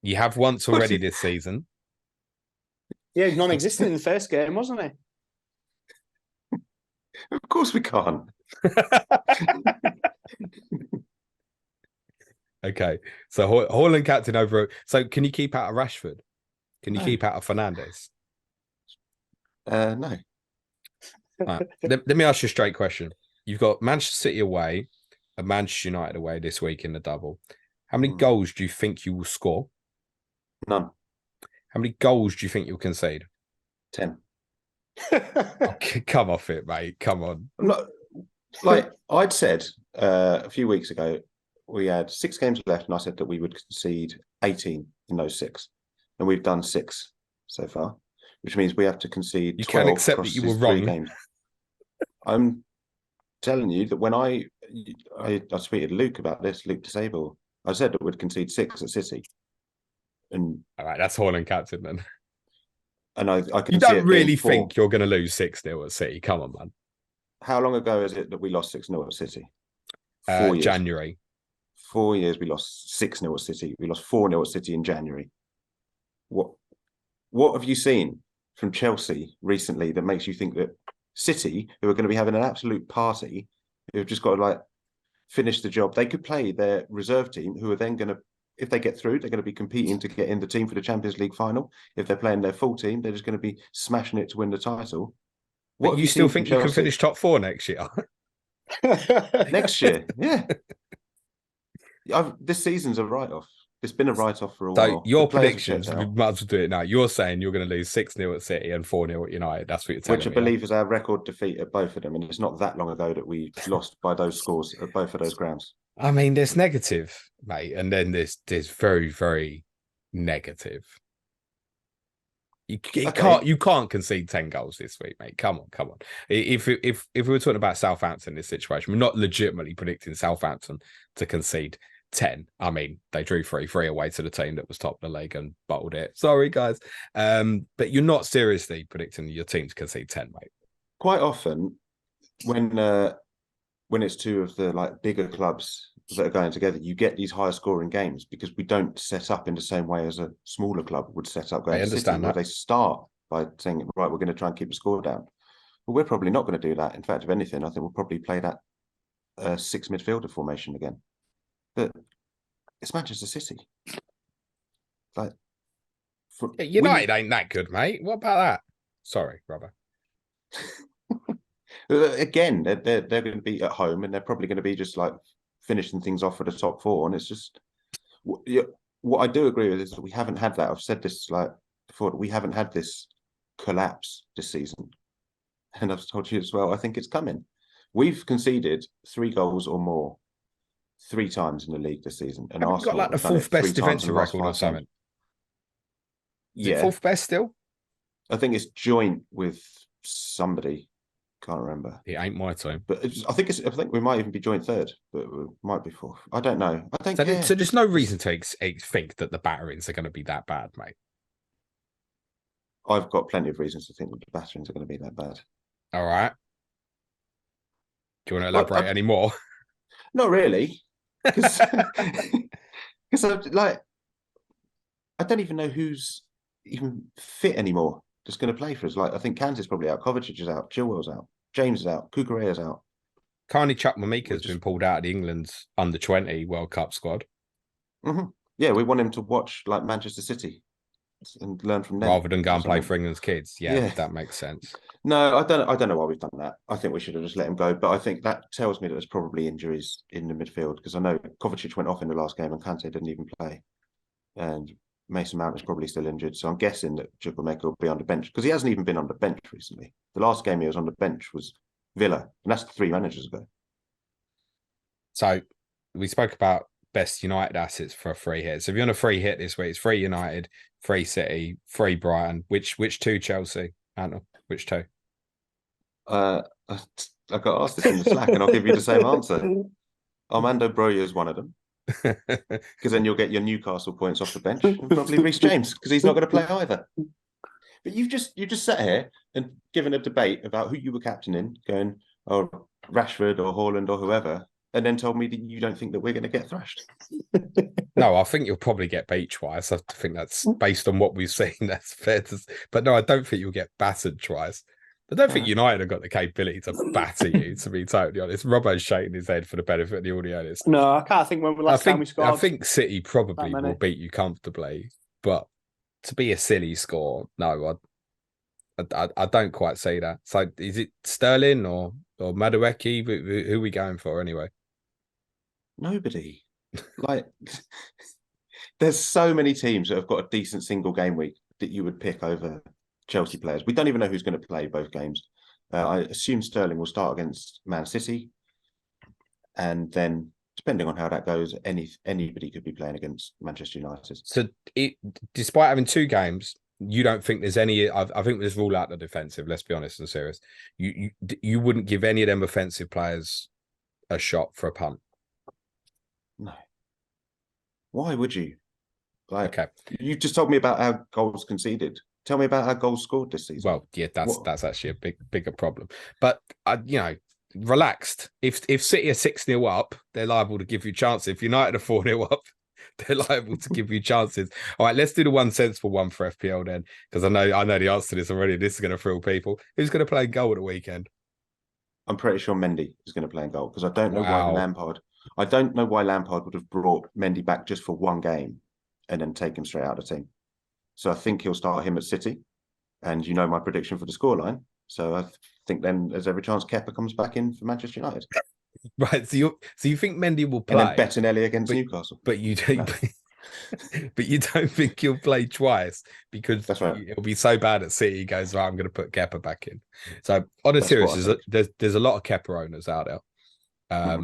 You have once already this season. Yeah, he's non-existent in the first game, wasn't he? Of course we can't. Okay, so Haaland captain over. So can you keep out of Rashford? Can you No. keep out of Fernandes? No. Right. Let me ask you a straight question. You've got Manchester City away and Manchester United away this week in the double. How many goals do you think you will score? None. How many goals do you think you'll concede? 10. Okay, come off it, mate. Come on. Look, like I'd said a few weeks ago, we had 6 games left, and I said that we would concede 18 in those 6, and we've done 6 so far, which means we have to concede. You 12 can accept that across you were these 3 wrong. games. I'm telling you that when I tweeted Luke about this, Luke Disable, I said that we'd concede 6 at City, and All right, that's Haaland captain then. and I can You see don't it really being 4. think you're going to lose 6-0 at City? Come on, man. How long ago is it that we lost 6-0 at City? 4 years. January. 4 years we lost 6-0 at City. We lost 4-0 at City in January. What have you seen from Chelsea recently that makes you think that City, who are going to be having an absolute party, who have just got to like finish the job, they could play their reserve team, who are then going to, if they get through, they're going to be competing to get in the team for the Champions League final. If they're playing their full team, they're just going to be smashing it to win the title. What you still think you can finish top 4 next year? Next year? Yeah. This season's a write-off. It's been a write-off for a So while. your predictions, we might as well do it now. You're saying you're going to lose 6-0 at City and 4-0 at United. That's what you're telling me. Which I believe is our record defeat at both of them. And it's not that long ago that we lost by those scores at both of those grounds. I mean, there's negative, mate. And then there's very, very negative. You can't concede 10 goals this week, mate. Come on. If we were talking about Southampton in this situation, we're not legitimately predicting Southampton to concede 10. I mean, they drew 3-3 away to the team that was top of the league and bottled it. Sorry, guys. But you're not seriously predicting your team to concede 10, mate. Quite often, when it's 2 of the like bigger clubs that are going together, you get these higher scoring games because we don't set up in the same way as a smaller club would set up going to City, where they start by saying, right, we're going to try and keep the score down. But we're probably not going to do that. In fact, if anything, I think we'll probably play that 6 midfielder formation again. But it's Manchester City. Like United ain't that good, mate. What about that? Sorry, Robert. Again, they're going to be at home, and they're probably going to be just like finishing things off for the top 4. And it's just what I do agree with is that we haven't had that. I've said this like before. We haven't had this collapse this season, and I've told you as well. I think it's coming. We've conceded 3 goals or more 3 times in the league this season, and Arsenal got like the 4th best defensive record or something. Is it 4th best still? I think it's joint with somebody. Can't remember. It ain't my team. But I think we might even be joint 3rd, but we might be 4th. I don't know. I think so there's no reason to think that the batterings are going to be that bad, mate. I've got plenty of reasons to think that the batterings are going to be that bad. All right. Do you want to elaborate any more? Not really. Because I don't even know who's even fit anymore that's going to play for us. Like, I think Kansas is probably out, Kovacic is out, Chilwell's out, James is out, Kukureya's out. Carney Chuck Mamika's been pulled out of the England's under-20 World Cup squad. Mm-hmm. Yeah, we want him to watch like Manchester City and learn from them rather than go and play for England's kids. Yeah, that makes sense. No, I don't know why we've done that. I think we should have just let him go. But I think that tells me that there's probably injuries in the midfield, because I know Kovacic went off in the last game and Kante didn't even play, and Mason Mount is probably still injured. So I'm guessing that Chukwuemeka will be on the bench, because he hasn't even been on the bench recently. The last game he was on the bench was Villa, and that's 3 managers ago. So we spoke about best United assets for a free hit. So if you're on a free hit this week, it's 3 United, 3 City, 3 Brighton. Which 2 Chelsea? Antony, which 2? I got asked this in the Slack, and I'll give you the same answer. Armando Broja is one of them, because then you'll get your Newcastle points off the bench, and probably Reece James, because he's not going to play either. But you just sat here and given a debate about who you were captaining, going, oh, Rashford or Haaland or whoever. and then told me that you don't think that we're going to get thrashed. No, I think you'll probably get beat twice. I think that's based on what we've seen. That's fair to, but no, I don't think you'll get battered twice. I don't think United have got the capability to batter you, to be totally honest. Robbo's shaking his head for the benefit of the audio. No, I can't think when the last time we scored. I think City probably will beat you comfortably, but to be a silly score, no, I don't quite see that. So is it Sterling or Madueke? Who are we going for anyway? Nobody. Like, there's so many teams that have got a decent single game week that you would pick over Chelsea players. We don't even know who's going to play both games. I assume Sterling will start against Man City, and then depending on how that goes, anybody could be playing against Manchester United. So, despite having two games, you don't think there's any? I think there's rule out the defensive. Let's be honest and serious. You wouldn't give any of them offensive players a shot for a punt. No. Why would you? Like, okay, you just told me about how goals conceded. Tell me about how goals scored this season. Well, yeah, that's actually a bigger problem. But relaxed. If City are 6-0 up, they're liable to give you chances. If United are 4-0 up, they're liable to give you chances. All right, let's do the one sensible one for FPL then, because I know the answer to this already. This is going to thrill people. Who's going to play goal at the weekend? I'm pretty sure Mendy is going to play in goal, because I don't know why Lampard. I don't know why Lampard would have brought Mendy back just for one game and then take him straight out of the team. So I think he'll start him at City, and you know my prediction for the scoreline. So I think then there's every chance Kepa comes back in for Manchester United. Right. So you think Mendy will play, and then Bettinelli against Newcastle, but you don't. No. But you don't think he'll play twice because that's right. It'll be so bad at City. He goes, I'm going to put Kepa back in. So on a serious, there's a lot of Kepa owners out there.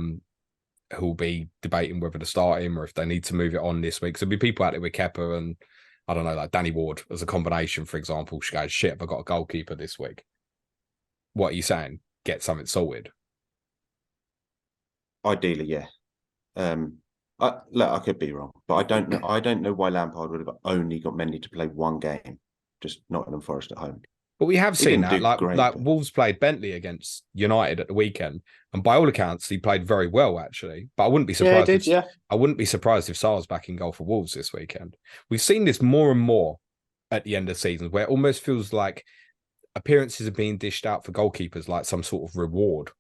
Who'll be debating whether to start him or if they need to move it on this week. So there'll be people out there with Kepa and I don't know, like Danny Ward as a combination, for example. She goes, shit, I've got a goalkeeper this week. What are you saying? Get something sorted. Ideally, yeah. I could be wrong, but I don't know. I don't know why Lampard would have only got Mendy to play one game, just Nottingham Forest at home. But we have seen that, like Wolves played Bentley against United at the weekend, and by all accounts, he played very well actually. But I wouldn't be surprised. I wouldn't be surprised if Sarr's back in goal for Wolves this weekend. We've seen this more and more at the end of seasons, where it almost feels like appearances are being dished out for goalkeepers like some sort of reward.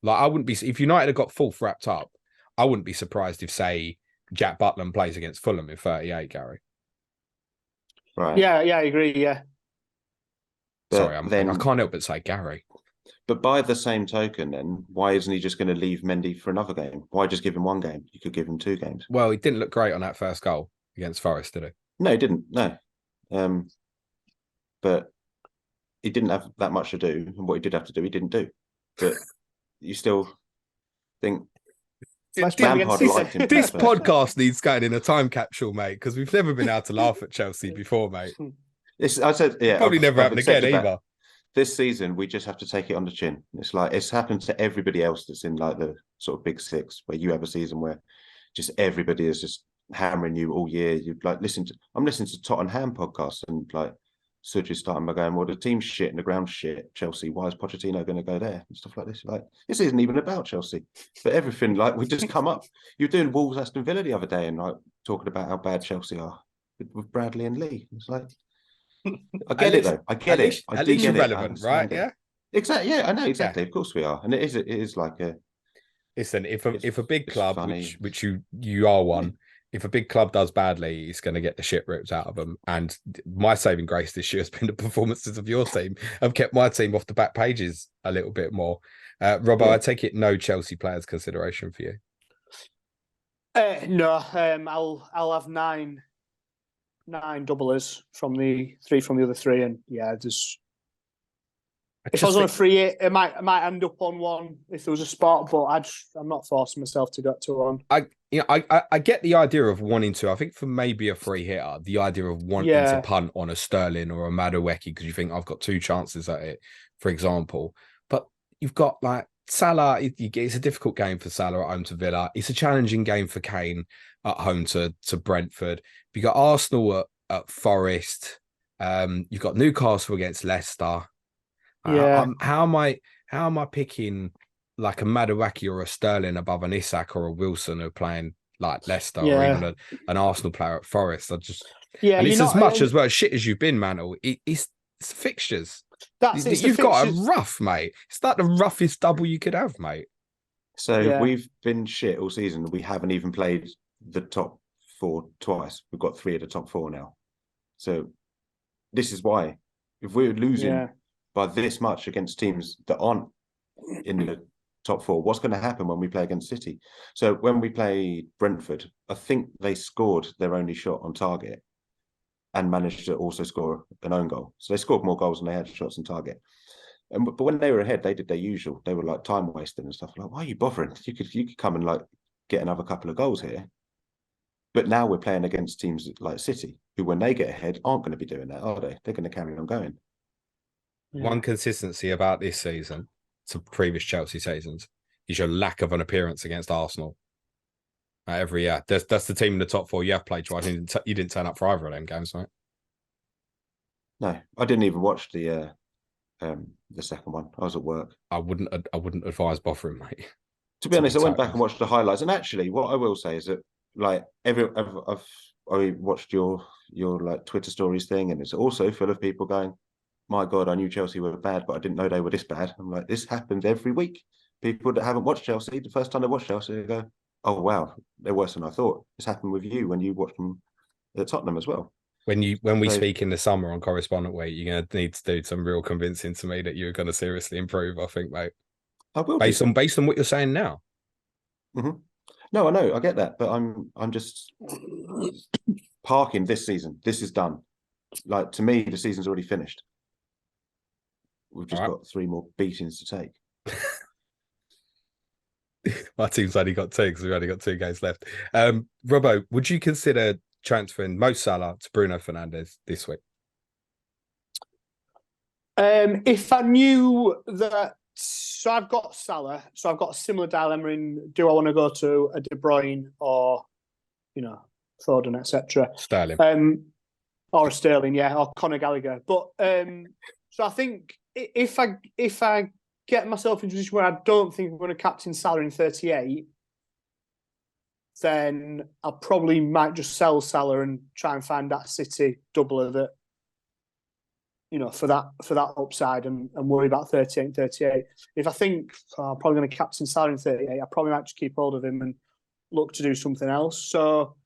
Like I wouldn't be if United had got fourth wrapped up. I wouldn't be surprised if, say, Jack Butland plays against Fulham in 38, Gary. Right. Yeah, I agree. Yeah. Sorry, I can't help but say Gary. But by the same token, then, why isn't he just going to leave Mendy for another game? Why just give him one game? You could give him 2 games. Well, he didn't look great on that first goal against Forest, did he? No, he didn't. No. But he didn't have that much to do. And what he did have to do, he didn't do. But you still think... This podcast needs going in a time capsule, mate, because we've never been able to laugh at Chelsea before, mate. Probably never happened again either. This season, we just have to take it on the chin. It's like it's happened to everybody else that's in like the sort of big 6, where you have a season where just everybody is just hammering you all year. You like I'm listening to Tottenham podcasts, and like Suj is starting by going, well, the team's shit and the ground's shit. Chelsea, why is Pochettino going to go there and stuff like this? Like this isn't even about Chelsea, but everything like we just come up. You were doing Wolves Aston Villa the other day and like talking about how bad Chelsea are with Bradley and Lee. It's like. I get it though. I get it. At least you're relevant, right? Yeah. Exactly. Yeah, I know exactly. Yeah. Of course we are, and it is like a. Listen, if a big club, which you are one, if a big club does badly, it's going to get the shit ripped out of them. And my saving grace this year has been the performances of your team. I've kept my team off the back pages a little bit more. Robbo, I take it no Chelsea players consideration for you. No, I'll have 9 doublers from the 3 from the other 3, and yeah, just if I was on a free hit, I might end up on one if there was a spot, but I'm not forcing myself to get to one. I get the idea of wanting to. I think for maybe a free hitter, the idea of wanting to punt on a Sterling or a Madueke because you think I've got 2 chances at it, for example. But you've got like Salah. It's a difficult game for Salah at home to Villa. It's a challenging game for Kane at home to Brentford. You've got Arsenal at Forest. You've got Newcastle against Leicester. Yeah. How am I picking like a Madueke or a Sterling above an Isak or a Wilson who are playing like Leicester or Yeah. even an Arsenal player at Forest. Yeah, And you're it's as not much as well shit as you've been, Mantle. It's fixtures. That's it's the You've got a fixtures. rough, mate. It's like the roughest double you could have, mate. So Yeah. we've been shit all season. We haven't even played the top 4 twice. We've got 3 of the top 4 now. So this is why. If we're losing by this much against teams that aren't in the top 4, what's going to happen when we play against City? So when we play Brentford, I think they scored their only shot on target and managed to also score an own goal. So they scored more goals than they had shots on target. But when they were ahead, they did their usual. They were like time wasting and stuff. Like, why are you bothering? You could come and like get another couple of goals here. But now we're playing against teams like City, who when they get ahead aren't going to be doing that, are they? They're going to carry on going. One consistency about this season to previous Chelsea seasons is your lack of an appearance against Arsenal. Every year, that's the team in the top 4 you have played twice. You didn't turn up for either of them games, right? No, I didn't even watch the second one. I was at work. I wouldn't advise bothering, mate. To be honest, I went back and watched the highlights, and actually, what I will say is that like I watched your like Twitter stories thing, and it's also full of people going, "My God, I knew Chelsea were bad, but I didn't know they were this bad." I'm like, this happens every week. People that haven't watched Chelsea, the first time they watch Chelsea, they go, "Oh wow, they're worse than I thought." This happened with you when you watched them at Tottenham as well. When we speak in the summer on Correspondent Week, you're going to need to do some real convincing to me that you're going to seriously improve. I think, mate. I will based on what you're saying now. Mm-hmm. No, I know, I get that, but I'm just parking this season. This is done. Like to me, the season's already finished. We've just got 3 more beatings to take. My team's only got 2 because we've only got 2 games left. Robbo, would you consider transferring Mo Salah to Bruno Fernandes this week? If I knew that, so I've got Salah, so I've got a similar dilemma in: do I want to go to a De Bruyne or, Foden, etc. Sterling, or a Sterling, or Conor Gallagher. But so I think if I get myself into a position where I don't think I'm going to captain Salah in 38, then I probably might just sell Salah and try and find that City doubler that, for that upside and worry about 38 and 38. If I think I'm probably going to captain Salah in 38, I probably might just keep hold of him and look to do something else. So,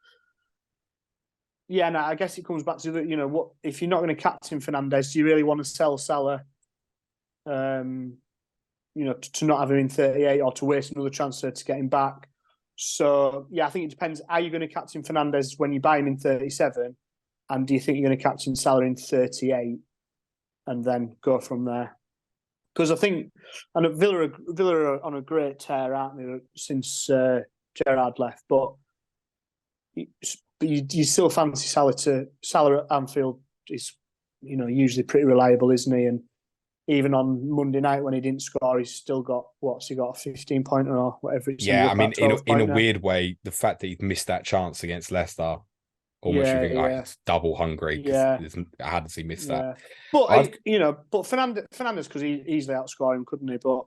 I guess it comes back to what if you're not going to captain Fernandes, do you really want to sell Salah? To not have him in 38 or to waste another transfer to get him back. So, I think it depends. Are you going to captain Fernandes when you buy him in 37? And do you think you're going to captain Salah in 38 and then go from there? Because I think, and Villa are on a great tear, aren't they, since Gerrard left. But you still fancy Salah at Anfield is, usually pretty reliable, isn't he? And even on Monday night when he didn't score, he's still got, what's he got, a 15-pointer or whatever. I mean, in a weird way, the fact that he missed that chance against Leicester, almost you think, it's double hungry. How does he miss that? But, but Fernandes, because he easily outscore him, couldn't he? But,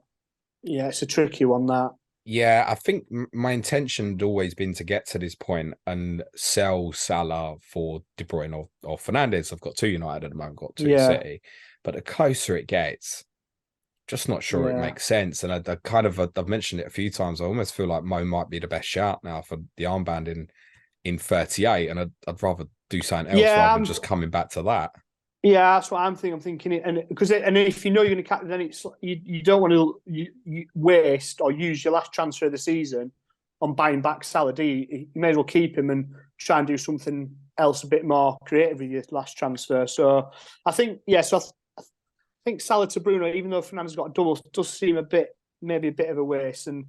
it's a tricky one, that. Yeah, I think my intention had always been to get to this point and sell Salah for De Bruyne or Fernandes. I've got 2 United at the moment, got 2 City. But the closer it gets, just not sure it makes sense. And I've mentioned it a few times. I almost feel like Mo might be the best shout now for the armband in 38. And I'd rather do something else rather than just coming back to that. Yeah, that's what I'm thinking. I'm thinking, and if you're going to captain, then it's you don't want to you waste or use your last transfer of the season on buying back Salah. You may as well keep him and try and do something else a bit more creative with your last transfer. So I think, I think Salah to Bruno, even though Fernandes got a double, does seem maybe a bit of a waste, and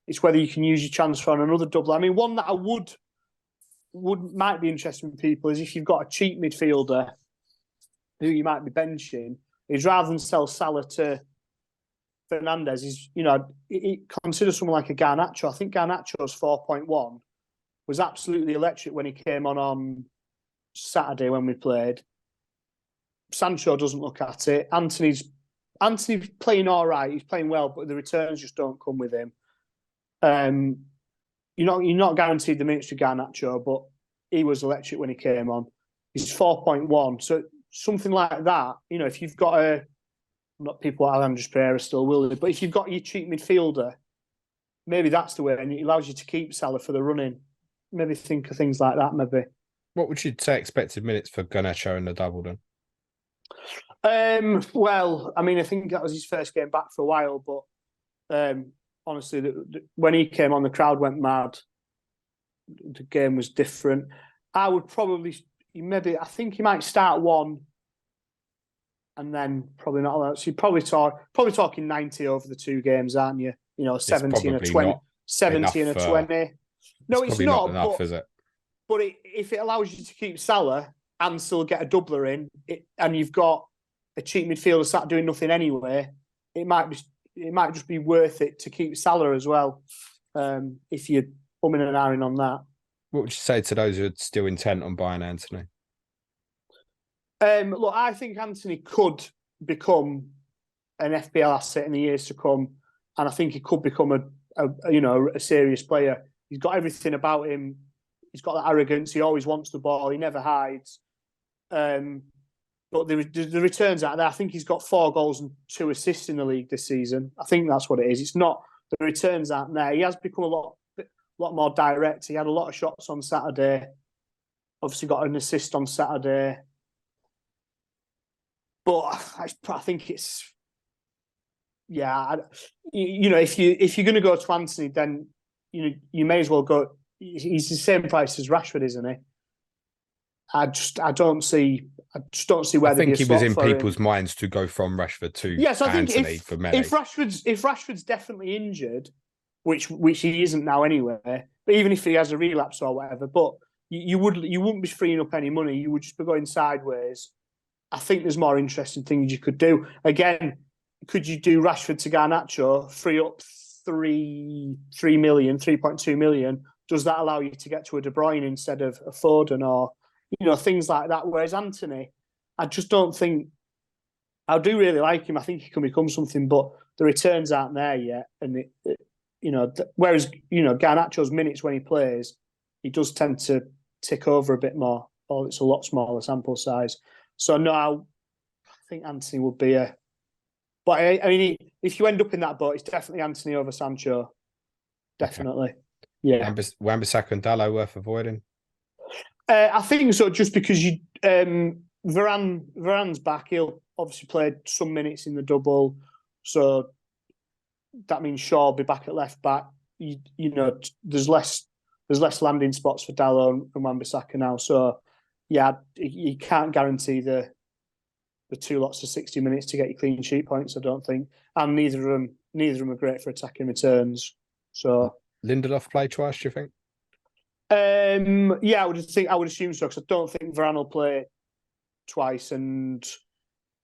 it's whether you can use your transfer on another double. I mean, one that I might be interesting for people is if you've got a cheap midfielder who you might be benching, is rather than sell Salah to Fernandes, consider someone like a Garnacho. I think Garnacho's 4.1 was absolutely electric when he came on Saturday when we played. Sancho doesn't look at it. Antony's Antony's playing all right. He's playing well, but the returns just don't come with him. You're not guaranteed the minutes to Garnacho, but he was electric when he came on. He's 4.1, so something like that. If you've got not people like Andres Pereira still will, but if you've got your cheap midfielder, maybe that's the way, and it allows you to keep Salah for the running. Maybe think of things like that. Maybe. What would you say expected minutes for Garnacho in the double then? Well, I think that was his first game back for a while, but honestly, when he came on, the crowd went mad. The game was different. I would probably I think he might start one, and then probably not allowed. So you're probably talking 90 over the 2 games, aren't you? 70 and a 20. 70 and a 20. No, it's not enough, is it? But if it allows you to keep Salah and still get a doubler in, and you've got a cheap midfielder sat doing nothing anyway, it might just be worth it to keep Salah as well. If you're umming and ahhing on that. What would you say to those who are still intent on buying Antony? Look, I think Antony could become an FPL asset in the years to come, and I think he could become a serious player. He's got everything about him. He's got that arrogance. He always wants the ball. He never hides. But the returns out there, I think he's got 4 goals and 2 assists in the league this season. I think that's what it is. It's not the returns aren't there. He has become a lot more direct. He had a lot of shots on Saturday. Obviously got an assist on Saturday. But I think it's if you're going to go to Antony, then you may as well go. He's the same price as Rashford, isn't he? I just don't see where. I think he was in people's minds to go from Rashford to Antony for many. If Rashford's definitely injured, which he isn't now anyway, but even if he has a relapse or whatever, but you wouldn't be freeing up any money. You would just be going sideways. I think there's more interesting things you could do. Again, could you do Rashford to Garnacho, free up 3.2 million? Does that allow you to get to a De Bruyne instead of a Foden or things like that? Whereas Antony, I just don't think. I do really like him. I think he can become something, but the returns aren't there yet. And whereas Garnacho's minutes when he plays, he does tend to tick over a bit more. Or it's a lot smaller sample size. So no, I think Antony would be a. But if you end up in that boat, it's definitely Antony over Sancho. Definitely, okay. Yeah. Wan-Bissaka and Dalot worth avoiding. I think so, just because Varane's back. He'll obviously play some minutes in the double, so that means Shaw will be back at left back. There's less landing spots for Dalot and Wan-Bissaka now. So yeah, you can't guarantee the 2 lots of 60 minutes to get your clean sheet points, I don't think. And neither of them are great for attacking returns. So Lindelof play twice, do you think? Yeah, I would assume so, because I don't think Varane will play twice. And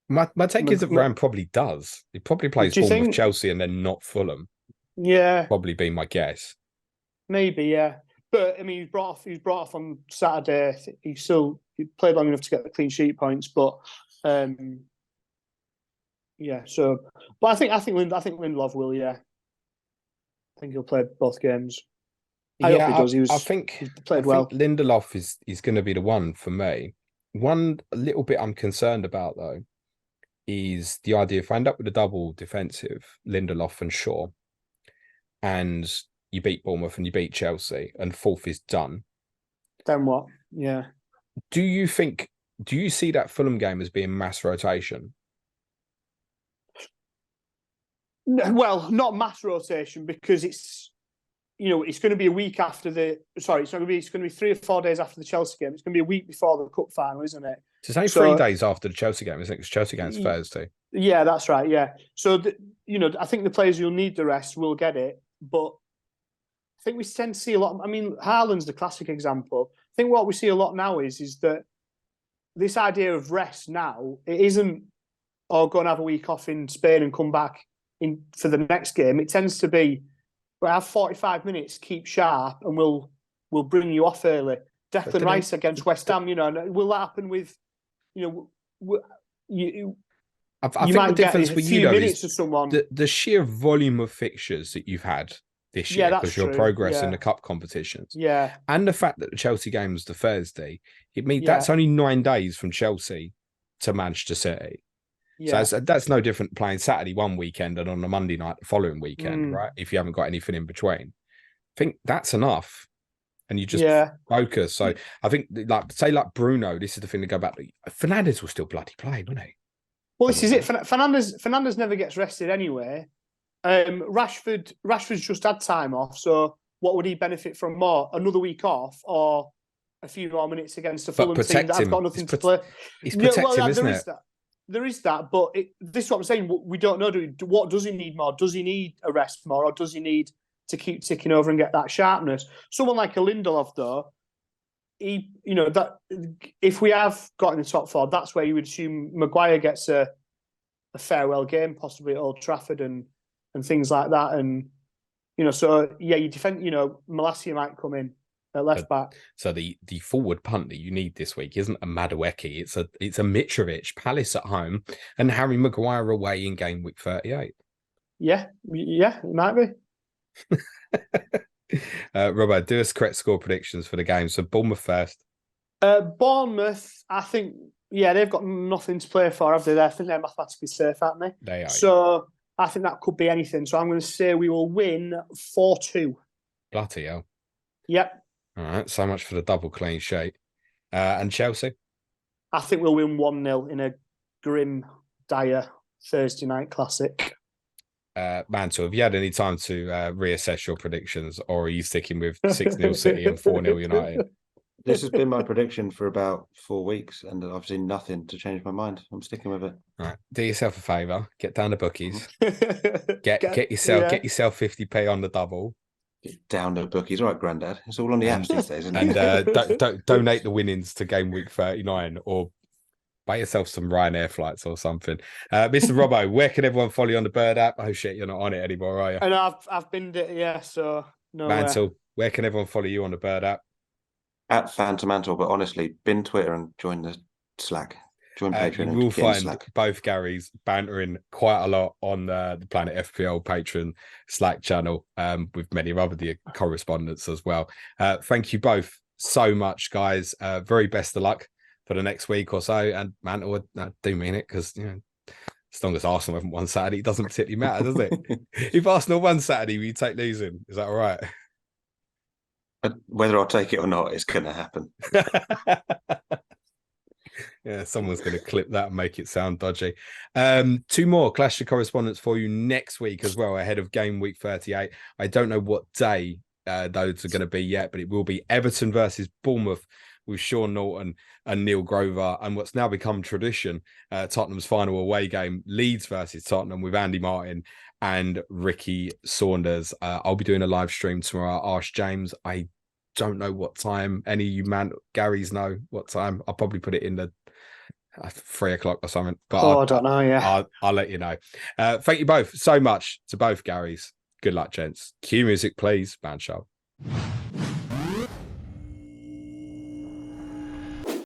my take is that Varane probably does. He probably plays Bournemouth, Chelsea, and then not Fulham. Yeah, probably be my guess. Maybe, yeah. But he was brought off on Saturday. He played long enough to get the clean sheet points, but yeah. So, but I think Lindelof will. Yeah, I think he'll play both games. I hope he does. I think he played well. Lindelof is going to be the one for me. One little bit I'm concerned about though is the idea if I end up with a double defensive, Lindelof and Shaw, and you beat Bournemouth and you beat Chelsea, and fourth is done. Then what? Yeah. Do you see that Fulham game as being mass rotation? Well, not mass rotation, because it's going to be a week after it's going to be 3 or 4 days after the Chelsea game. It's going to be a week before the cup final, isn't it? It's only 3 days after the Chelsea game, isn't it? Because Chelsea game's Thursday. Yeah, that's right. Yeah. So, I think the players who'll need the rest will get it, but I think we tend to see a lot. Haaland's the classic example. I think what we see a lot now is that this idea of rest now, it isn't, go and have a week off in Spain and come back for the next game. It tends to be, we'll have 45 minutes, keep sharp, and we'll bring you off early. Declan Rice against West Ham, will that happen with, I you think the might get difference a with you few though minutes is to someone. the sheer volume of fixtures that you've had this year, That's because your true. progress in Yeah. the cup competitions, Yeah. and the fact that the Chelsea game was the Thursday, it means Yeah. that's only 9 days from Chelsea to Manchester City. Yeah. So that's no different playing Saturday one weekend and on a Monday night the following weekend, right? If you haven't got anything in between. I think that's enough. And you just focus. So I think, like Bruno, this is the thing to go back to. Fernandes will still bloody play, wouldn't he? Well, this is it. Fernandes never gets rested anyway. Rashford's just had time off, so what would he benefit from more? Another week off or a few more minutes against a Fulham team that have got nothing to play? He's protecting, isn't it? There is that, but this is what I'm saying. We don't know. What does he need more? Does he need a rest more, or does he need to keep ticking over and get that sharpness? Someone like a Lindelof, though, that if we have got in the top 4, that's where you would assume Maguire gets a farewell game, possibly at Old Trafford and things like that. And so you defend. Malacia might come in at left back. So the forward punt that you need this week isn't a Madueke, it's a Mitrovic. Palace at home and Harry Maguire away in game week 38. Yeah, it might be. Robert, do us correct score predictions for the game. So Bournemouth first. Bournemouth, I think, they've got nothing to play for, have they? I think they're mathematically safe, aren't they? They are. So I think that could be anything. So I'm going to say we will win 4-2. Bloody hell. Yep. All right, so much for the double clean sheet. And Chelsea? I think we'll win 1-0 in a grim, dire Thursday night classic. Mantle, have you had any time to reassess your predictions, or are you sticking with 6-0 City and 4-0 United? This has been my prediction for about 4 weeks, and I've seen nothing to change my mind. I'm sticking with it. All right, do yourself a favour. Get down the bookies. Get yourself 50p on the double. Get down the bookies. All right, Grandad. It's all on the apps these days, isn't and it? donate the winnings to game week 39, or buy yourself some Ryanair flights or something. Mr. Robbo, where can everyone follow you on the Bird app? Oh shit, you're not on it anymore, are you? And I've been so no. Mantle, where can everyone follow you on the Bird app? At Phantom Mantle, but honestly, bin Twitter and join the Slack. Join Patreon. You will find both Garys bantering quite a lot on the Planet FPL Patreon Slack channel, with many other correspondents as well. Thank you both so much, guys. Very best of luck for the next week or so. And Mantle, I do mean it, because as long as Arsenal haven't won Saturday, it doesn't particularly matter, does it? If Arsenal won Saturday, will you take losing? Is that all right? Whether I'll take it or not, it's going to happen. Yeah, someone's going to clip that and make it sound dodgy. 2 more Clash of Correspondents for you next week as well, ahead of game week 38. I don't know what day those are going to be yet, but it will be Everton versus Bournemouth with Sean Norton and Neil Grover, and what's now become tradition, Tottenham's final away game, Leeds versus Tottenham, with Andy Martin and Ricky Saunders. I'll be doing a live stream tomorrow. Ask James. I don't know what time. Any of you Gary's know what time. I'll probably put it in the 3 o'clock or something. But I don't know. Yeah, I'll let you know. Thank you both so much to both Garys. Good luck, gents. Cue music, please. Band show.